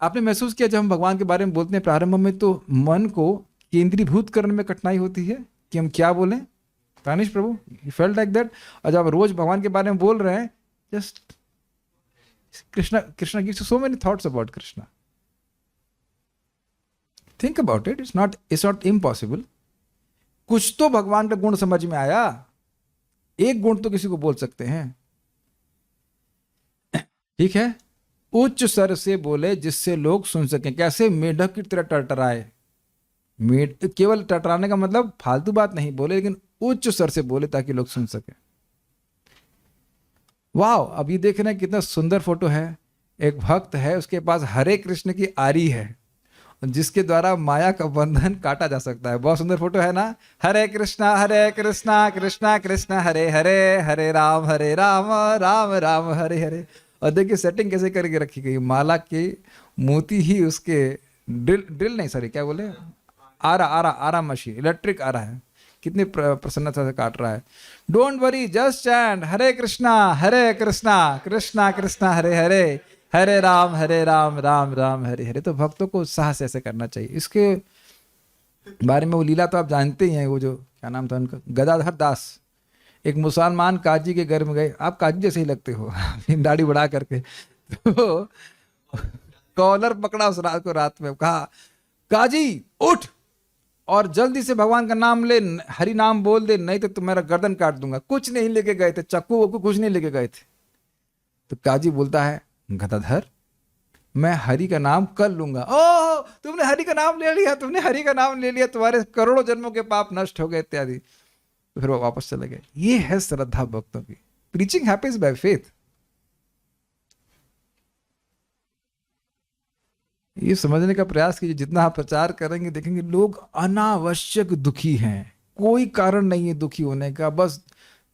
आपने महसूस किया जब हम भगवान के बारे में बोलते हैं प्रारंभ में, तो मन को केंद्रीभूत करने में कठिनाई होती है कि हम क्या बोलें। प्राणेश प्रभु, यू फेल्ट लाइक दैट? और जब रोज भगवान के बारे में बोल रहे हैं, just Krishna gives you so many thoughts about Krishna. Think about it. It's not impossible. कुछ तो भगवान का गुण समझ में आया, एक गुण तो किसी को बोल सकते हैं। ठीक है, उच्च स्वर से बोले जिससे लोग सुन सकें। कैसे? मेढक की तरह टरटराए। केवल टरटराने का मतलब फालतू बात नहीं बोले, लेकिन उच्च स्वर से बोले ताकि लोग सुन सके। वाह, अब ये देख रहे हैं कितना सुंदर फोटो है। एक भक्त है, उसके पास हरे कृष्ण की आरी है, जिसके द्वारा माया का बंधन काटा जा सकता है। बहुत सुंदर फोटो है ना? हरे कृष्णा कृष्णा कृष्णा हरे हरे, हरे राम राम राम हरे हरे। और देखिए सेटिंग कैसे करके रखी गई, माला के मोती ही उसके ड्रिल नहीं, सॉरी क्या बोले, आरा आरा आरा मशीन, इलेक्ट्रिक आ रहा है, कितनी प्रसन्नता से काट रहा है। डोंट वरी, जस्ट स्टैंड, हरे कृष्णा कृष्णा कृष्णा हरे हरे, हरे राम राम राम हरे हरे। तो भक्तों को उत्साह से ऐसे करना चाहिए। इसके बारे में वो लीला तो आप जानते ही हैं, वो जो क्या नाम था उनका, गदाधर दास, एक मुसलमान काजी के घर में गए, आप काजी जैसे ही लगते हो दाढ़ी बढ़ा करके, तो कॉलर पकड़ा उस रात को, रात में कहा काजी उठ और जल्दी से भगवान का नाम ले, हरि नाम बोल दे, नहीं तो तुम्हारा गर्दन काट दूंगा। कुछ नहीं लेके गए थे, चक्कू वक्कू कुछ नहीं लेके गए थे। तो काजी बोलता है गदाधर मैं हरि का नाम कर लूंगा। ओह तुमने हरि का नाम ले लिया, तुमने हरि का नाम ले लिया, तुम्हारे करोड़ों जन्मों के पाप नष्ट हो गए इत्यादि। तो फिर वो वापस चले गए। ये है श्रद्धा भक्तों की। Preaching happens by faith. ये समझने का प्रयास कीजिए, जितना आप प्रचार करेंगे देखेंगे लोग अनावश्यक दुखी हैं, कोई कारण नहीं है दुखी होने का, बस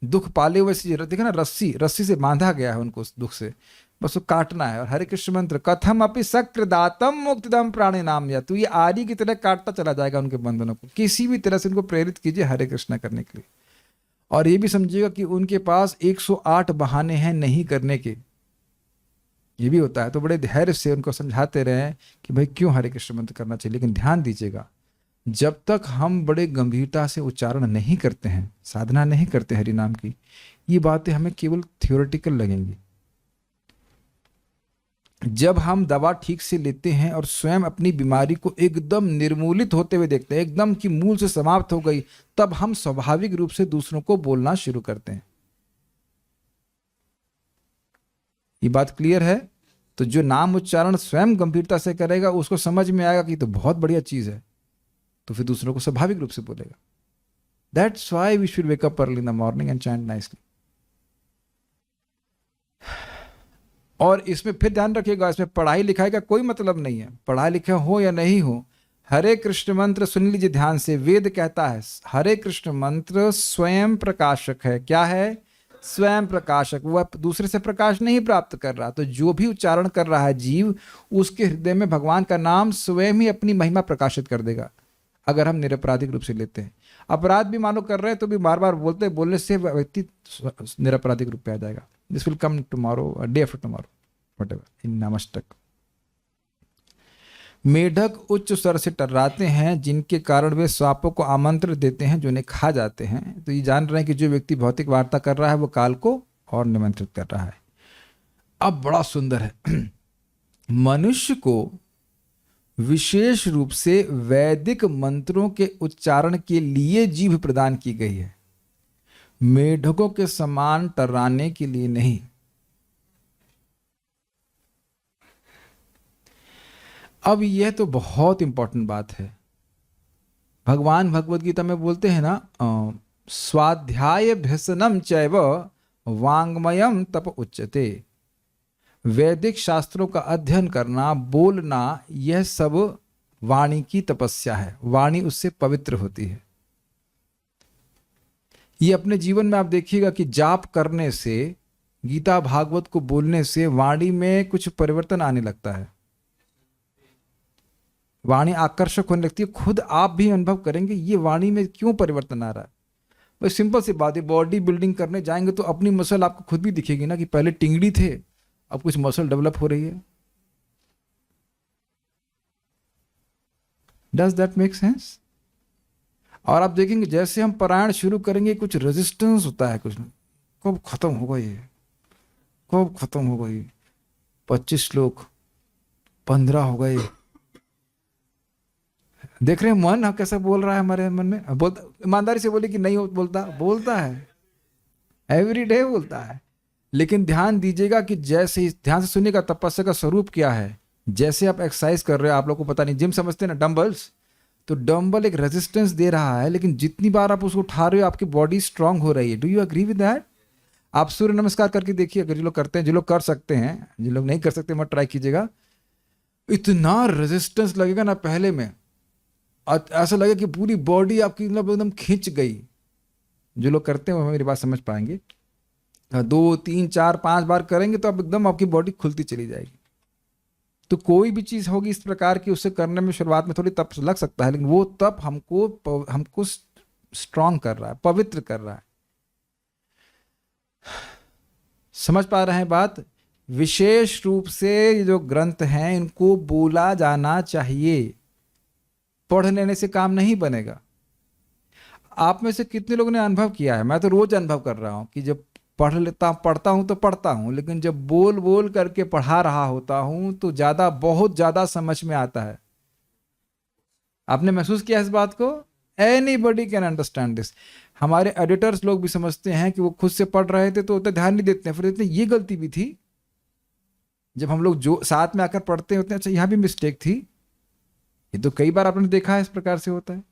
दुख पाले हुए से देखा ना, रस्सी रस्सी से बांधा गया है उनको उस दुख से, बस वो काटना है। और हरे कृष्ण मंत्र कथम अपि सक्र मुक्तिदम प्राणी नाम, या तो ये आरी की तरह काटता चला जाएगा उनके बंधनों को। किसी भी तरह से उनको प्रेरित कीजिए हरे कृष्णा करने के लिए। और ये भी समझिएगा कि उनके पास 108 बहाने हैं नहीं करने के, ये भी होता है। तो बड़े धैर्य से उनको समझाते रहे कि भाई क्यों हरे कृष्ण मंत्र करना चाहिए। लेकिन ध्यान दीजिएगा, जब तक हम बड़े गंभीरता से उच्चारण नहीं करते हैं, साधना नहीं करते हरि नाम की, ये बातें हमें केवल थियोरेटिकल लगेंगी। जब हम दवा ठीक से लेते हैं और स्वयं अपनी बीमारी को एकदम निर्मूलित होते हुए देखते हैं, एकदम की मूल से समाप्त हो गई, तब हम स्वाभाविक रूप से दूसरों को बोलना शुरू करते हैं। ये बात क्लियर है? तो जो नाम उच्चारण स्वयं गंभीरता से करेगा उसको समझ में आएगा कि तो बहुत बढ़िया चीज है, तो फिर दूसरों को स्वाभाविक रूप से बोलेगा। That's why we should wake up early in the morning and chant nicely. और इसमें फिर ध्यान रखिएगा, इसमें पढ़ाई लिखाई का कोई मतलब नहीं है। पढ़ाई लिखा हो या नहीं हो, हरे कृष्ण मंत्र सुन लीजिए ध्यान से। वेद कहता है हरे कृष्ण मंत्र स्वयं प्रकाशक है। क्या है? स्वयं प्रकाशक। वह दूसरे से प्रकाश नहीं प्राप्त कर रहा। तो जो भी उच्चारण कर रहा है जीव, उसके हृदय में भगवान का नाम स्वयं ही अपनी महिमा प्रकाशित कर देगा, अगर हम निरपराधिक रूप से लेते हैं। अपराध भी मानो कर रहे हैं तो भी बार बार बोलने से व्यक्ति निरपराधिक रूप पे आ जाएगा। This will come tomorrow, day after tomorrow, whatever, इन नमस्तक। मेढक उच्च स्वर से टर्राते हैं, जिनके कारण वे सांपों को आमंत्रण देते हैं जो उन्हें खा जाते हैं। तो ये जान रहे हैं कि जो व्यक्ति भौतिक वार्ता कर रहा है वो काल को और निमंत्रित कर रहा है। अब बड़ा सुंदर है, मनुष्य को विशेष रूप से वैदिक मंत्रों के उच्चारण के लिए जीभ प्रदान की गई है, मेढकों के समान टर्राने के लिए नहीं। अब यह तो बहुत इंपॉर्टेंट बात है। भगवान भगवद गीता में बोलते हैं ना, स्वाध्याय भ्यसनम चैव वांग्मयम तप उच्यते। वैदिक शास्त्रों का अध्ययन करना, बोलना, यह सब वाणी की तपस्या है। वाणी उससे पवित्र होती है। ये अपने जीवन में आप देखिएगा कि जाप करने से, गीता भागवत को बोलने से वाणी में कुछ परिवर्तन आने लगता है। वाणी आकर्षक होने लगती है। खुद आप भी अनुभव करेंगे ये वाणी में क्यों परिवर्तन आ रहा है। बस सिंपल सी बात है, बॉडी बिल्डिंग करने जाएंगे तो अपनी मसल आपको खुद भी दिखेगी ना, कि पहले टिंगड़ी थे अब कुछ मसल डेवलप हो रही है। Does that make sense? और आप देखेंगे जैसे हम पारायण शुरू करेंगे कुछ रेजिस्टेंस होता है, कुछ कब खत्म होगा ये, कब खत्म होगा ये। 25 श्लोक, 15 हो गए। देख रहे हैं मन कैसा बोल रहा है हमारे मन में। बोलता, ईमानदारी से बोले कि नहीं बोलता, बोलता है, एवरी डे बोलता है। लेकिन ध्यान दीजिएगा कि जैसे, ध्यान से सुनिएगा तपस्या का स्वरूप क्या है। जैसे आप एक्सरसाइज कर रहे हो, आप लोग को पता नहीं, जिम समझते हैं ना, डंबल्स, तो डंबल एक रेजिस्टेंस दे रहा है, लेकिन जितनी बार आप उसको उठा रहे हो आपकी बॉडी स्ट्रांग हो रही है। Do you agree with that? आप सूर्य नमस्कार करके देखिए, अगर जो लोग करते हैं, जो लोग कर सकते हैं, जिन लोग नहीं कर सकते मत ट्राई कीजिएगा। इतना रेजिस्टेंस लगेगा ना पहले में, ऐसा लगे कि पूरी बॉडी आपकी मतलब एकदम खींच गई। जो लोग करते हैं वो मेरी बात समझ पाएंगे। 2 3 4 5 बार करेंगे तो अब एकदम आपकी बॉडी खुलती चली जाएगी। तो कोई भी चीज होगी इस प्रकार की, उसे करने में शुरुआत में थोड़ी तप लग सकता है, लेकिन वो तप हमको स्ट्रांग कर रहा है, पवित्र कर रहा है। समझ पा रहे हैं बात? विशेष रूप से ये जो ग्रंथ हैं इनको बोला जाना चाहिए, पढ़ लेने से काम नहीं बनेगा। आप में से कितने लोगों ने अनुभव किया है? मैं तो रोज अनुभव कर रहा हूं कि जब पढ़ता हूं तो पढ़ता हूं, लेकिन जब बोल बोल करके पढ़ा रहा होता हूं तो बहुत ज्यादा समझ में आता है। आपने महसूस किया इस बात को? Anybody can understand this. हमारे एडिटर्स लोग भी समझते हैं कि वो खुद से पढ़ रहे थे तो उतना ध्यान नहीं देते हैं, फिर देते हैं ये गलती भी थी। जब हम लोग जो साथ में आकर पढ़ते होते हैं, अच्छा यहाँ भी मिस्टेक थी, ये तो कई बार आपने देखा है इस प्रकार से होता है।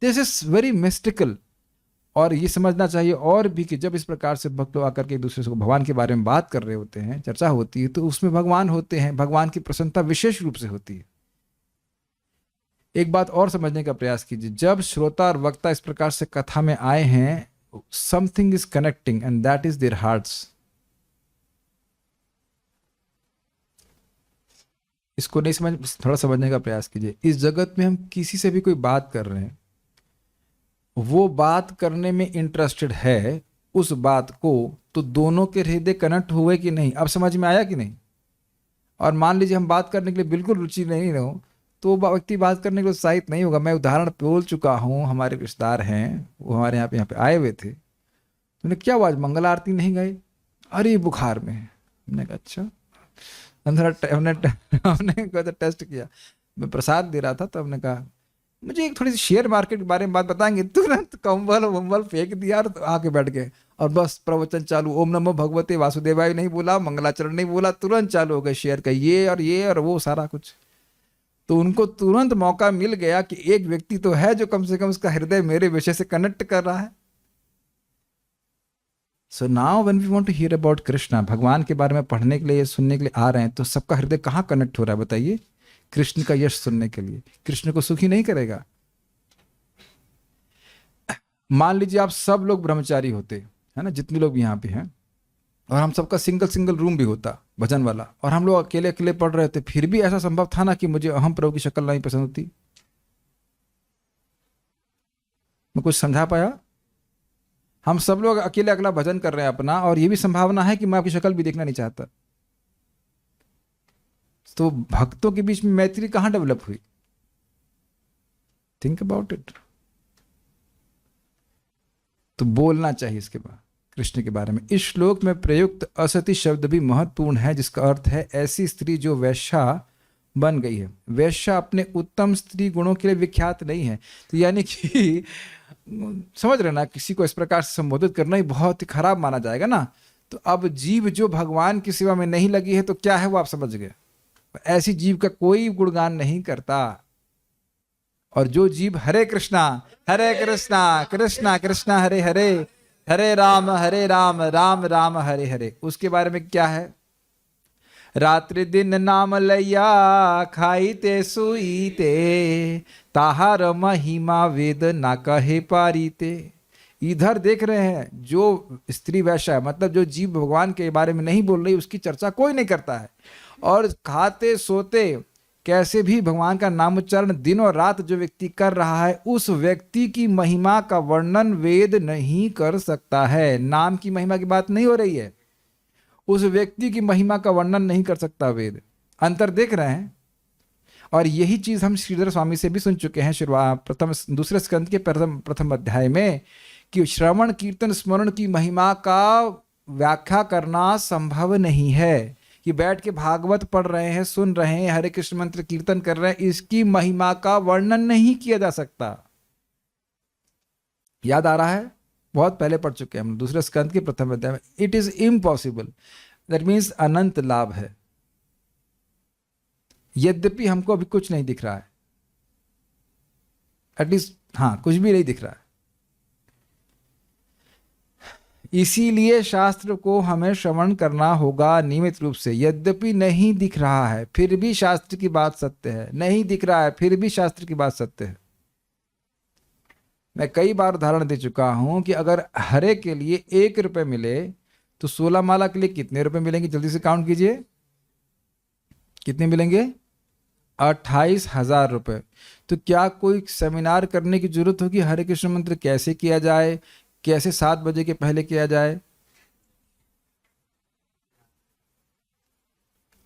This is very mystical. और ये समझना चाहिए और भी कि जब इस प्रकार से भक्त लोग आकर के एक दूसरे से भगवान के बारे में बात कर रहे होते हैं, चर्चा होती है, तो उसमें भगवान होते हैं, भगवान की प्रसन्नता विशेष रूप से होती है। एक बात और समझने का प्रयास कीजिए, जब श्रोता और वक्ता इस प्रकार से कथा में आए हैं, something is connecting and that is there hearts. इसको नहीं समझ, थोड़ा समझने का प्रयास कीजिए। इस जगत में हम किसी से भी कोई बात कर रहे हैं, वो बात करने में इंटरेस्टेड है उस बात को, तो दोनों के हृदय कनेक्ट हुए कि नहीं? अब समझ में आया कि नहीं? और मान लीजिए हम बात करने के लिए बिल्कुल रुचि नहीं हो, तो व्यक्ति बात करने के लिए उत्साहित नहीं होगा। मैं उदाहरण बोल चुका हूँ, हमारे रिश्तेदार हैं, वो हमारे यहाँ पे आए हुए थे। तुमने क्या हुआ, आज मंगल आरती नहीं गए? अरे बुखार में है। हमने कहा अच्छा। हमने टेस्ट किया, मैं प्रसाद दे रहा था, तो हमने कहा मुझे एक थोड़ी सी शेयर मार्केट के बारे में बात बताएंगे? तुरंत कंबल वंबल फेंक दिया और आके बैठ गए, और बस प्रवचन चालू। ओम नमो भगवते वासुदेवाय नहीं बोला, मंगलाचरण नहीं बोला, तुरंत चालू हो गए शेयर का, ये और वो सारा कुछ। तो उनको तुरंत मौका मिल गया कि एक व्यक्ति तो है जो कम से कम उसका हृदय मेरे विषय से कनेक्ट कर रहा है। So now when we want to hear about Krishna, भगवान के बारे में पढ़ने के लिए, सुनने के लिए आ रहे हैं, तो सबका हृदय कहाँ कनेक्ट हो रहा है बताइए? कृष्ण का यश सुनने के लिए। कृष्ण को सुखी नहीं करेगा? मान लीजिए आप सब लोग ब्रह्मचारी होते, है ना, जितने लोग यहाँ पे हैं, और हम सबका सिंगल रूम भी होता भजन वाला, और हम लोग अकेले अकेले पढ़ रहे थे, फिर भी ऐसा संभव था ना कि मुझे अहम प्रभु की शक्ल नहीं पसंद होती? मैं कुछ समझा पाया? हम सब लोग अकेले अकेला भजन कर रहे हैं अपना, और ये भी संभावना है कि मैं आपकी शक्ल भी देखना नहीं चाहता। तो भक्तों के बीच में मैत्री कहां डेवलप हुई? Think about it. तो बोलना चाहिए इसके बाद कृष्ण के बारे में। इस श्लोक में प्रयुक्त असती शब्द भी महत्वपूर्ण है, जिसका अर्थ है ऐसी स्त्री जो वैश्या बन गई है। वैश्या अपने उत्तम स्त्री गुणों के लिए विख्यात नहीं है। तो यानी कि समझ रहे ना, किसी को इस प्रकार से संबोधित करना ही बहुत ही खराब माना जाएगा ना। तो अब जीव जो भगवान की सेवा में नहीं लगी है, तो क्या है वो आप समझ गए। ऐसी जीव का कोई गुणगान नहीं करता। और जो जीव हरे कृष्णा कृष्णा कृष्णा हरे हरे, हरे राम राम राम हरे हरे, उसके बारे में क्या है? रात्रि दिन नाम लैया खाईते सुईते, ताहार महिमा वेद ना कहे पारीते। इधर देख रहे हैं, जो स्त्री वैश्या है, मतलब जो जीव भगवान के बारे में नहीं बोल रही, उसकी चर्चा कोई नहीं करता है। और खाते सोते कैसे भी भगवान का नाम उच्चारण दिन और रात जो व्यक्ति कर रहा है, उस व्यक्ति की महिमा का वर्णन वेद नहीं कर सकता है। नाम की महिमा की बात नहीं हो रही है, उस व्यक्ति की महिमा का वर्णन नहीं कर सकता वेद। अंतर देख रहे हैं। और यही चीज हम श्रीधर स्वामी से भी सुन चुके हैं शुरुआत दूसरे स्कंद के प्रथम अध्याय में, कि श्रवण कीर्तन स्मरण की महिमा का व्याख्या करना संभव नहीं है। कि बैठ के भागवत पढ़ रहे हैं, सुन रहे हैं, हरे कृष्ण मंत्र कीर्तन कर रहे हैं, इसकी महिमा का वर्णन नहीं किया जा सकता। याद आ रहा है? बहुत पहले पढ़ चुके हैं हम दूसरे स्कंद के प्रथम अध्याय में। It is impossible, that means अनंत लाभ है। यद्यपि हमको अभी कुछ नहीं दिख रहा है, एटलीस्ट हाँ, कुछ भी नहीं दिख रहा है। इसीलिए शास्त्र को हमें श्रवण करना होगा नियमित रूप से। यद्यपि नहीं दिख रहा है, फिर भी शास्त्र की बात सत्य है। नहीं दिख रहा है, फिर भी शास्त्र की बात सत्य है। मैं कई बार उदाहरण दे चुका हूं कि अगर हरे के लिए 1 रुपए मिले तो 16 माला के लिए कितने रुपए मिलेंगे? जल्दी से काउंट कीजिए, कितने मिलेंगे? 28,000 रुपए। तो क्या कोई सेमिनार करने की जरूरत होगी हरे कृष्ण मंत्र कैसे किया जाए, कैसे 7 बजे के पहले किया जाए?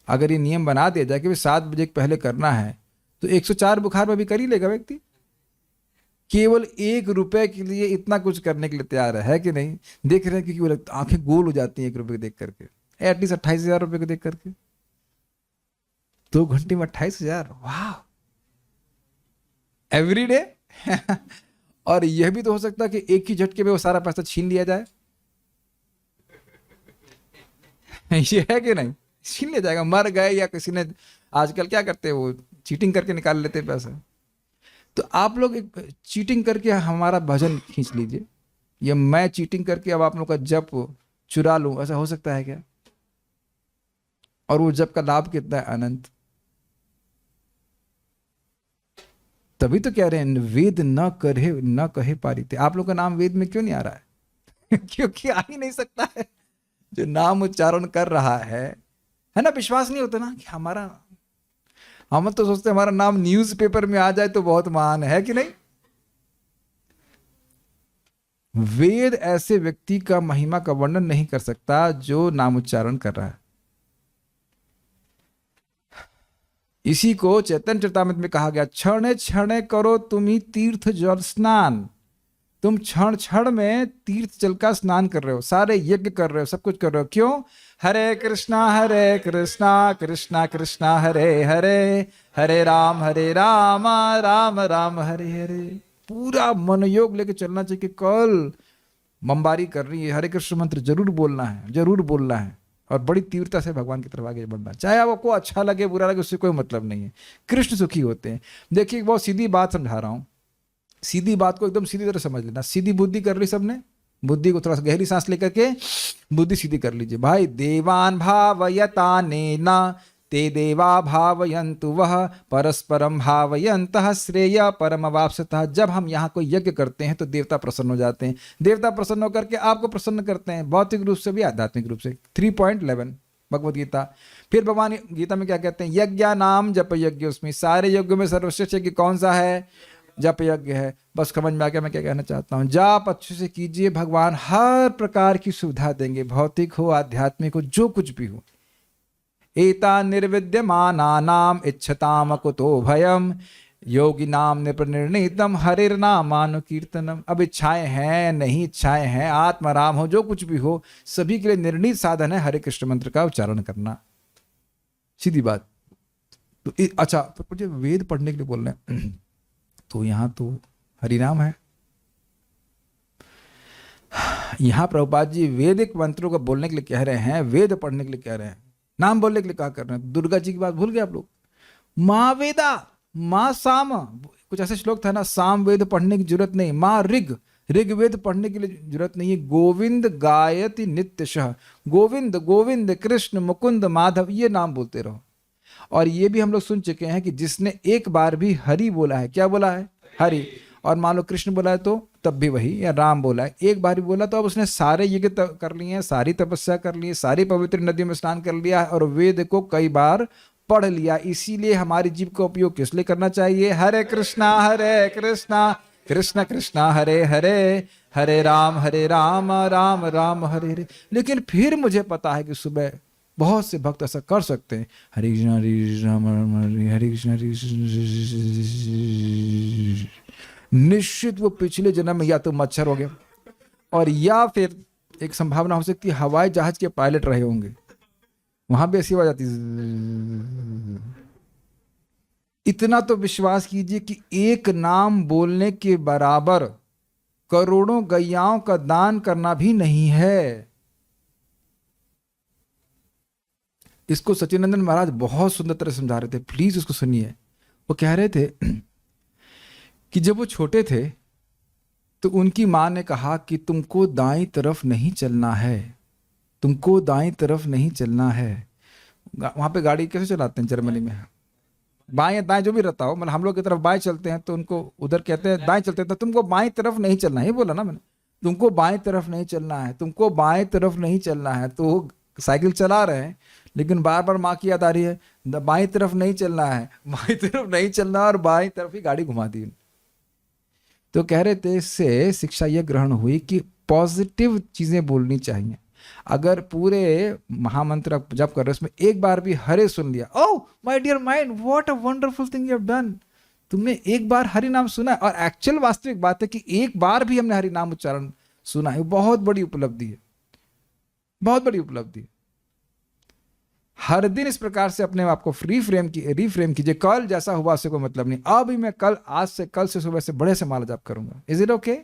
अगर ये नियम बना दिया जाए कि भाई 7 बजे के पहले करना है तो 104 बुखार में भी कर ही लेगा व्यक्ति। केवल 1 रुपए के लिए इतना कुछ करने के लिए तैयार है कि नहीं? देख रहे हैं क्योंकि वो आंखें गोल हो जाती हैं 1 रुपए को देख करके, एटलीस्ट 28,000 रुपए को देख करके। 2 घंटे में 28,000, वाह, एवरी डे। और यह भी तो हो सकता है कि एक ही झटके में वो सारा पैसा छीन लिया जाए। ये है कि नहीं? छीन लिया जाएगा, मर गए या किसी ने, आजकल क्या करते हैं वो चीटिंग करके निकाल लेते हैं पैसा। तो आप लोग एक चीटिंग करके हमारा भजन खींच लीजिए, या मैं चीटिंग करके अब आप लोग का जप चुरा लूं, ऐसा हो सकता है क्या? और वो जप का लाभ कितना है? अनंत। तभी तो कह रहे हैं वेद न कहे पारिते। आप लोग का नाम वेद में क्यों नहीं आ रहा है? क्योंकि आ ही नहीं सकता है। जो नाम उच्चारण कर रहा है ना, विश्वास नहीं होता ना कि हमारा, हम तो सोचते हैं हमारा नाम न्यूज़पेपर में आ जाए तो बहुत महान है कि नहीं? वेद ऐसे व्यक्ति का महिमा का वर्णन नहीं कर सकता जो नाम उच्चारण कर रहा है। इसी को चैतन्य चरितामृत में कहा गया, क्षण क्षण करो तुम्ही तीर्थ जल स्नान। तुम क्षण क्षण में तीर्थ जल का स्नान कर रहे हो, सारे यज्ञ कर रहे हो, सब कुछ कर रहे हो। क्यों? हरे कृष्णा कृष्णा कृष्णा हरे हरे, हरे राम राम राम हरे हरे। पूरा मनयोग लेके चलना चाहिए कि कल बमबारी कर रही है, हरे कृष्ण मंत्र जरूर बोलना है, जरूर बोलना है, और बड़ी तीव्रता से भगवान की तरफ आगे बढ़ना। चाहे आपको अच्छा लगे बुरा लगे, उससे कोई मतलब नहीं है। कृष्ण सुखी होते हैं। देखिए बहुत सीधी बात समझा रहा हूं, सीधी बात को एकदम सीधी तरह समझ लेना। सीधी बुद्धि कर ली सबने, बुद्धि को थोड़ा सा गहरी सांस लेकर के बुद्धि सीधी कर लीजिए। भाई देवान भावयतानेन ते देवा भावयन्तु वह परस्परम भावयन्तः श्रेय परमवाप्स्यतः। जब हम यहाँ कोई यज्ञ करते हैं तो देवता प्रसन्न हो जाते हैं। देवता प्रसन्न होकर के आपको प्रसन्न करते हैं, भौतिक रूप से भी आध्यात्मिक रूप से। 3.11 भगवद गीता। फिर भगवान गीता में क्या कहते हैं? यज्ञा नाम जप यज्ञ उसमें, सारे यज्ञों में सर्वश्रेष्ठ यज्ञ कौन सा है? जप यज्ञ है। बस समझ में आ गया मैं क्या कहना चाहता हूँ। जाप अच्छे से कीजिए, भगवान हर प्रकार की सुविधा देंगे, भौतिक हो आध्यात्मिक हो, जो कुछ भी हो। एता निर्विद्यमानानाम इच्छताम कुतो भयम योगी नाम निर्णीतम हरिर नामानुकीर्तनम। अब इच्छाएं हैं नहीं, इच्छाएं हैं, आत्माराम हो, जो कुछ भी हो, सभी के लिए निर्णीत साधन है हरे कृष्ण मंत्र का उच्चारण करना। सीधी बात। तो अच्छा, मुझे वेद पढ़ने के लिए बोल रहे हैं तो यहां तो हरिनाम है। यहां प्रभुपाद जी वैदिक मंत्रों को बोलने के लिए कह रहे हैं, वेद पढ़ने के लिए कह रहे हैं, नाम बोलने के लिए क्या कर रहे हैं? दुर्गा जी की बात भूल गए आप लोग? माँ वेदा, माँ साम, कुछ ऐसे श्लोक था ना, साम वेद पढ़ने की जरूरत नहीं, माँ ऋग्वेद पढ़ने के लिए जरूरत नहीं है। गोविंद गायति नित्यशः, गोविंद गोविंद कृष्ण मुकुंद माधव, ये नाम बोलते रहो। और ये भी हम लोग सुन चुके हैं कि जिसने एक बार भी हरि बोला है, क्या बोला है? हरि। और मान लो कृष्ण बोला है तो तब भी वही, या राम बोला है, एक बार भी बोला तो अब उसने सारे यज्ञ कर लिए हैं, सारी तपस्या कर ली है, सारी पवित्र नदियों में स्नान कर लिया है, और वेद को कई बार पढ़ लिया। इसीलिए हमारी जीभ का उपयोग किस लिए करना चाहिए? हरे कृष्णा कृष्ण कृष्णा हरे हरे, हरे राम राम राम हरे हरे। लेकिन फिर मुझे पता है कि सुबह बहुत से भक्त ऐसा कर सकते हैं, हरे कृष्ण हरे कृष्ण, निश्चित वो पिछले जन्म में या तो मच्छर हो गया, और या फिर एक संभावना हो सकती है हवाई जहाज के पायलट रहे होंगे, वहां भी ऐसी आवाज आती। इतना तो विश्वास कीजिए कि एक नाम बोलने के बराबर करोड़ों गैयाओं का दान करना भी नहीं है। इसको सचिनंदन महाराज बहुत सुंदर तरह समझा रहे थे, प्लीज उसको सुनिए। वो कह रहे थे कि जब वो छोटे थे तो उनकी माँ ने कहा कि तुमको दाईं तरफ नहीं चलना है, तुमको दाईं तरफ नहीं चलना है। वहां पे गाड़ी कैसे चलाते हैं जर्मनी में? बाएं या दाएं जो भी रहता हो, मतलब हम लोग की तरफ बाएं चलते हैं तो उनको उधर कहते हैं दाएं चलते हैं, तो तुमको बाएं तरफ नहीं चलना है, ये बोला ना मैंने, तुमको बाएं तरफ नहीं चलना है, तुमको बाएं तरफ नहीं चलना है। तो साइकिल चला रहे हैं लेकिन बार बार माँ की याद आ रही है, बाएं तरफ नहीं चलना है, बाएं तरफ नहीं चलना, और बाएं तरफ ही गाड़ी घुमा दी। तो कह रहे थे इससे शिक्षा यह ग्रहण हुई कि पॉजिटिव चीजें बोलनी चाहिए। अगर पूरे महामंत्र आप जप कर रहे हो उसमें एक बार भी हरे सुन लिया, oh my dear mind, what a wonderful thing you have done, तुमने एक बार हरि नाम सुना है, और एक्चुअल वास्तविक बात है कि एक बार भी हमने हरि नाम उच्चारण सुना है, बहुत बड़ी उपलब्धि है, बहुत बड़ी उपलब्धि है। हर दिन इस प्रकार से अपने आप को रिफ्रेम कीजिए, कल जैसा हुआ उससे कोई मतलब नहीं, अब ही मैं आज से कल से सुबह से बड़े से माला जाप करूंगा। Is it okay?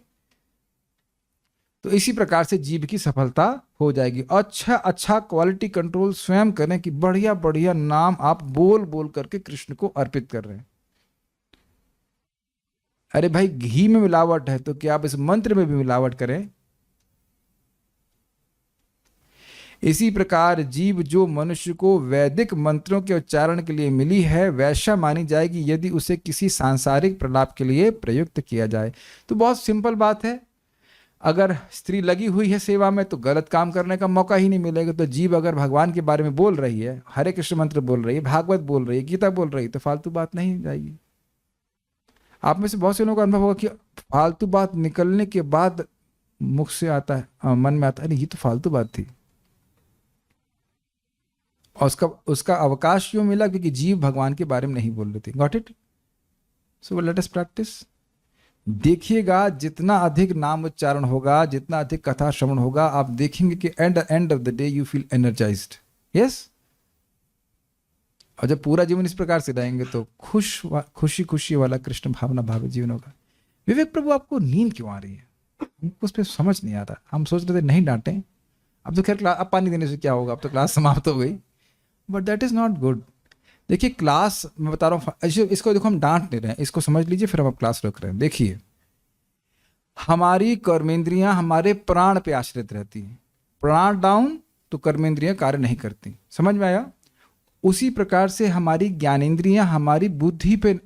तो इसी प्रकार से जीव की सफलता हो जाएगी। अच्छा क्वालिटी कंट्रोल स्वयं करें कि बढ़िया बढ़िया नाम आप बोल बोल करके कृष्ण को अर्पित कर रहे हैं। अरे भाई, घी में मिलावट है तो क्या आप इस मंत्र में भी मिलावट करें? इसी प्रकार जीव जो मनुष्य को वैदिक मंत्रों के उच्चारण के लिए मिली है वैसा मानी जाएगी यदि उसे किसी सांसारिक प्रलाप के लिए प्रयुक्त किया जाए। तो बहुत सिंपल बात है, अगर स्त्री लगी हुई है सेवा में तो गलत काम करने का मौका ही नहीं मिलेगा। तो जीव अगर भगवान के बारे में बोल रही है, हरे कृष्ण मंत्र बोल रही है, भागवत बोल रही है, गीता बोल रही है, तो फालतू बात नहीं जाएगी। आप में से बहुत से लोगों का अनुभव होगा कि फालतू बात निकलने के बाद मुख से आता है, मन में आता है, ये तो फालतू बात थी, और उसका अवकाश क्यों मिला? क्योंकि जीव भगवान के बारे में नहीं बोल रहे थे। Got it? So let us practice. देखिएगा जितना अधिक नाम उच्चारण होगा, जितना अधिक कथा श्रवण होगा, आप देखेंगे कि end of the day you feel energised. Yes. और जब पूरा जीवन इस प्रकार से रहेंगे तो खुशी वाला कृष्ण भावना भावी जीवन होगा। विवेक प्रभु, आपको नींद क्यों आ रही है? हमको उस पर समझ नहीं आ रहा। हम सोच रहे थे नहीं डांटें, अब तो खैर अब पानी देने से क्या होगा, अब तो क्लास समाप्त हो गई, but that is not good. देखिए क्लास, मैं बता रहा हूँ, इसको देखो हम डांट नहीं रहे हैं, इसको समझ लीजिए, फिर हम क्लास रोक रहे हैं। देखिए हमारी कर्मेंद्रियां हमारे प्राण पे आश्रित रहती हैं, प्राण डाउन तो कर्मेंद्रियां कार्य नहीं करती। समझ में आया? उसी प्रकार से हमारी ज्ञानेंद्रियां हमारी बुद्धि पे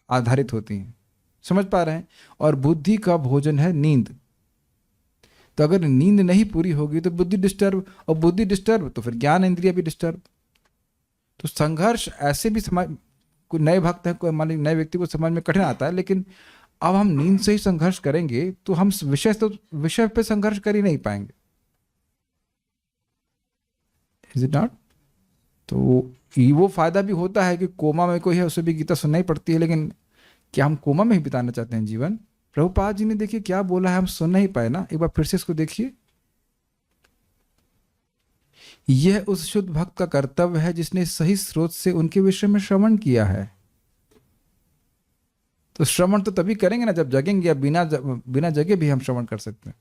आधारित होती हैं। समझ पा रहे हैं? और बुद्धि का भोजन है नींद। तो अगर नींद नहीं पूरी होगी तो बुद्धि डिस्टर्ब, और बुद्धि डिस्टर्ब तो फिर ज्ञान इंद्रिय भी डिस्टर्ब। तो संघर्ष ऐसे भी समझ, कोई नए भक्त है, कोई मान लीजिए नए व्यक्ति को समझ में कठिन आता है, लेकिन अब हम नींद से ही संघर्ष करेंगे तो हम विषय पे संघर्ष कर ही नहीं पाएंगे। Is it not? तो वो फायदा भी होता है कि कोमा में कोई है उसे भी गीता सुनना ही पड़ती है, लेकिन क्या हम कोमा में ही बिताना चाहते हैं जीवन? प्रभुपाद जी ने देखिए क्या बोला है, हम सुन नहीं पाए ना, एक बार फिर से इसको देखिए। यह उस शुद्ध भक्त का कर्तव्य है जिसने सही स्रोत से उनके विषय में श्रवण किया है। तो श्रवण तो तभी करेंगे ना जब जगेंगे, या बिना जगे भी हम श्रवण कर सकते हैं।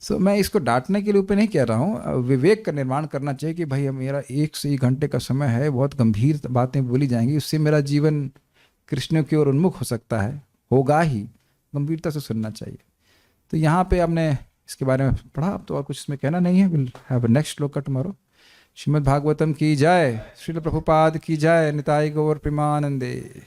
सो मैं इसको डांटने के लिए ऊपर नहीं कह रहा हूँ, विवेक का निर्माण करना चाहिए कि भाई मेरा 1 से 1 घंटे का समय है, बहुत गंभीर बातें बोली जाएंगी, उससे मेरा जीवन कृष्ण की ओर उन्मुख हो सकता है, होगा ही, गंभीरता से सुनना चाहिए। तो यहाँ पे आपने इसके बारे में पढ़ा, अब तो और कुछ इसमें कहना नहीं है। विल हैव अ नेक्स्ट श्लोक टुमारो। श्रीमद् भागवतम की जय, श्रील प्रभुपाद की जय, निताई गौर प्रेमानंदे।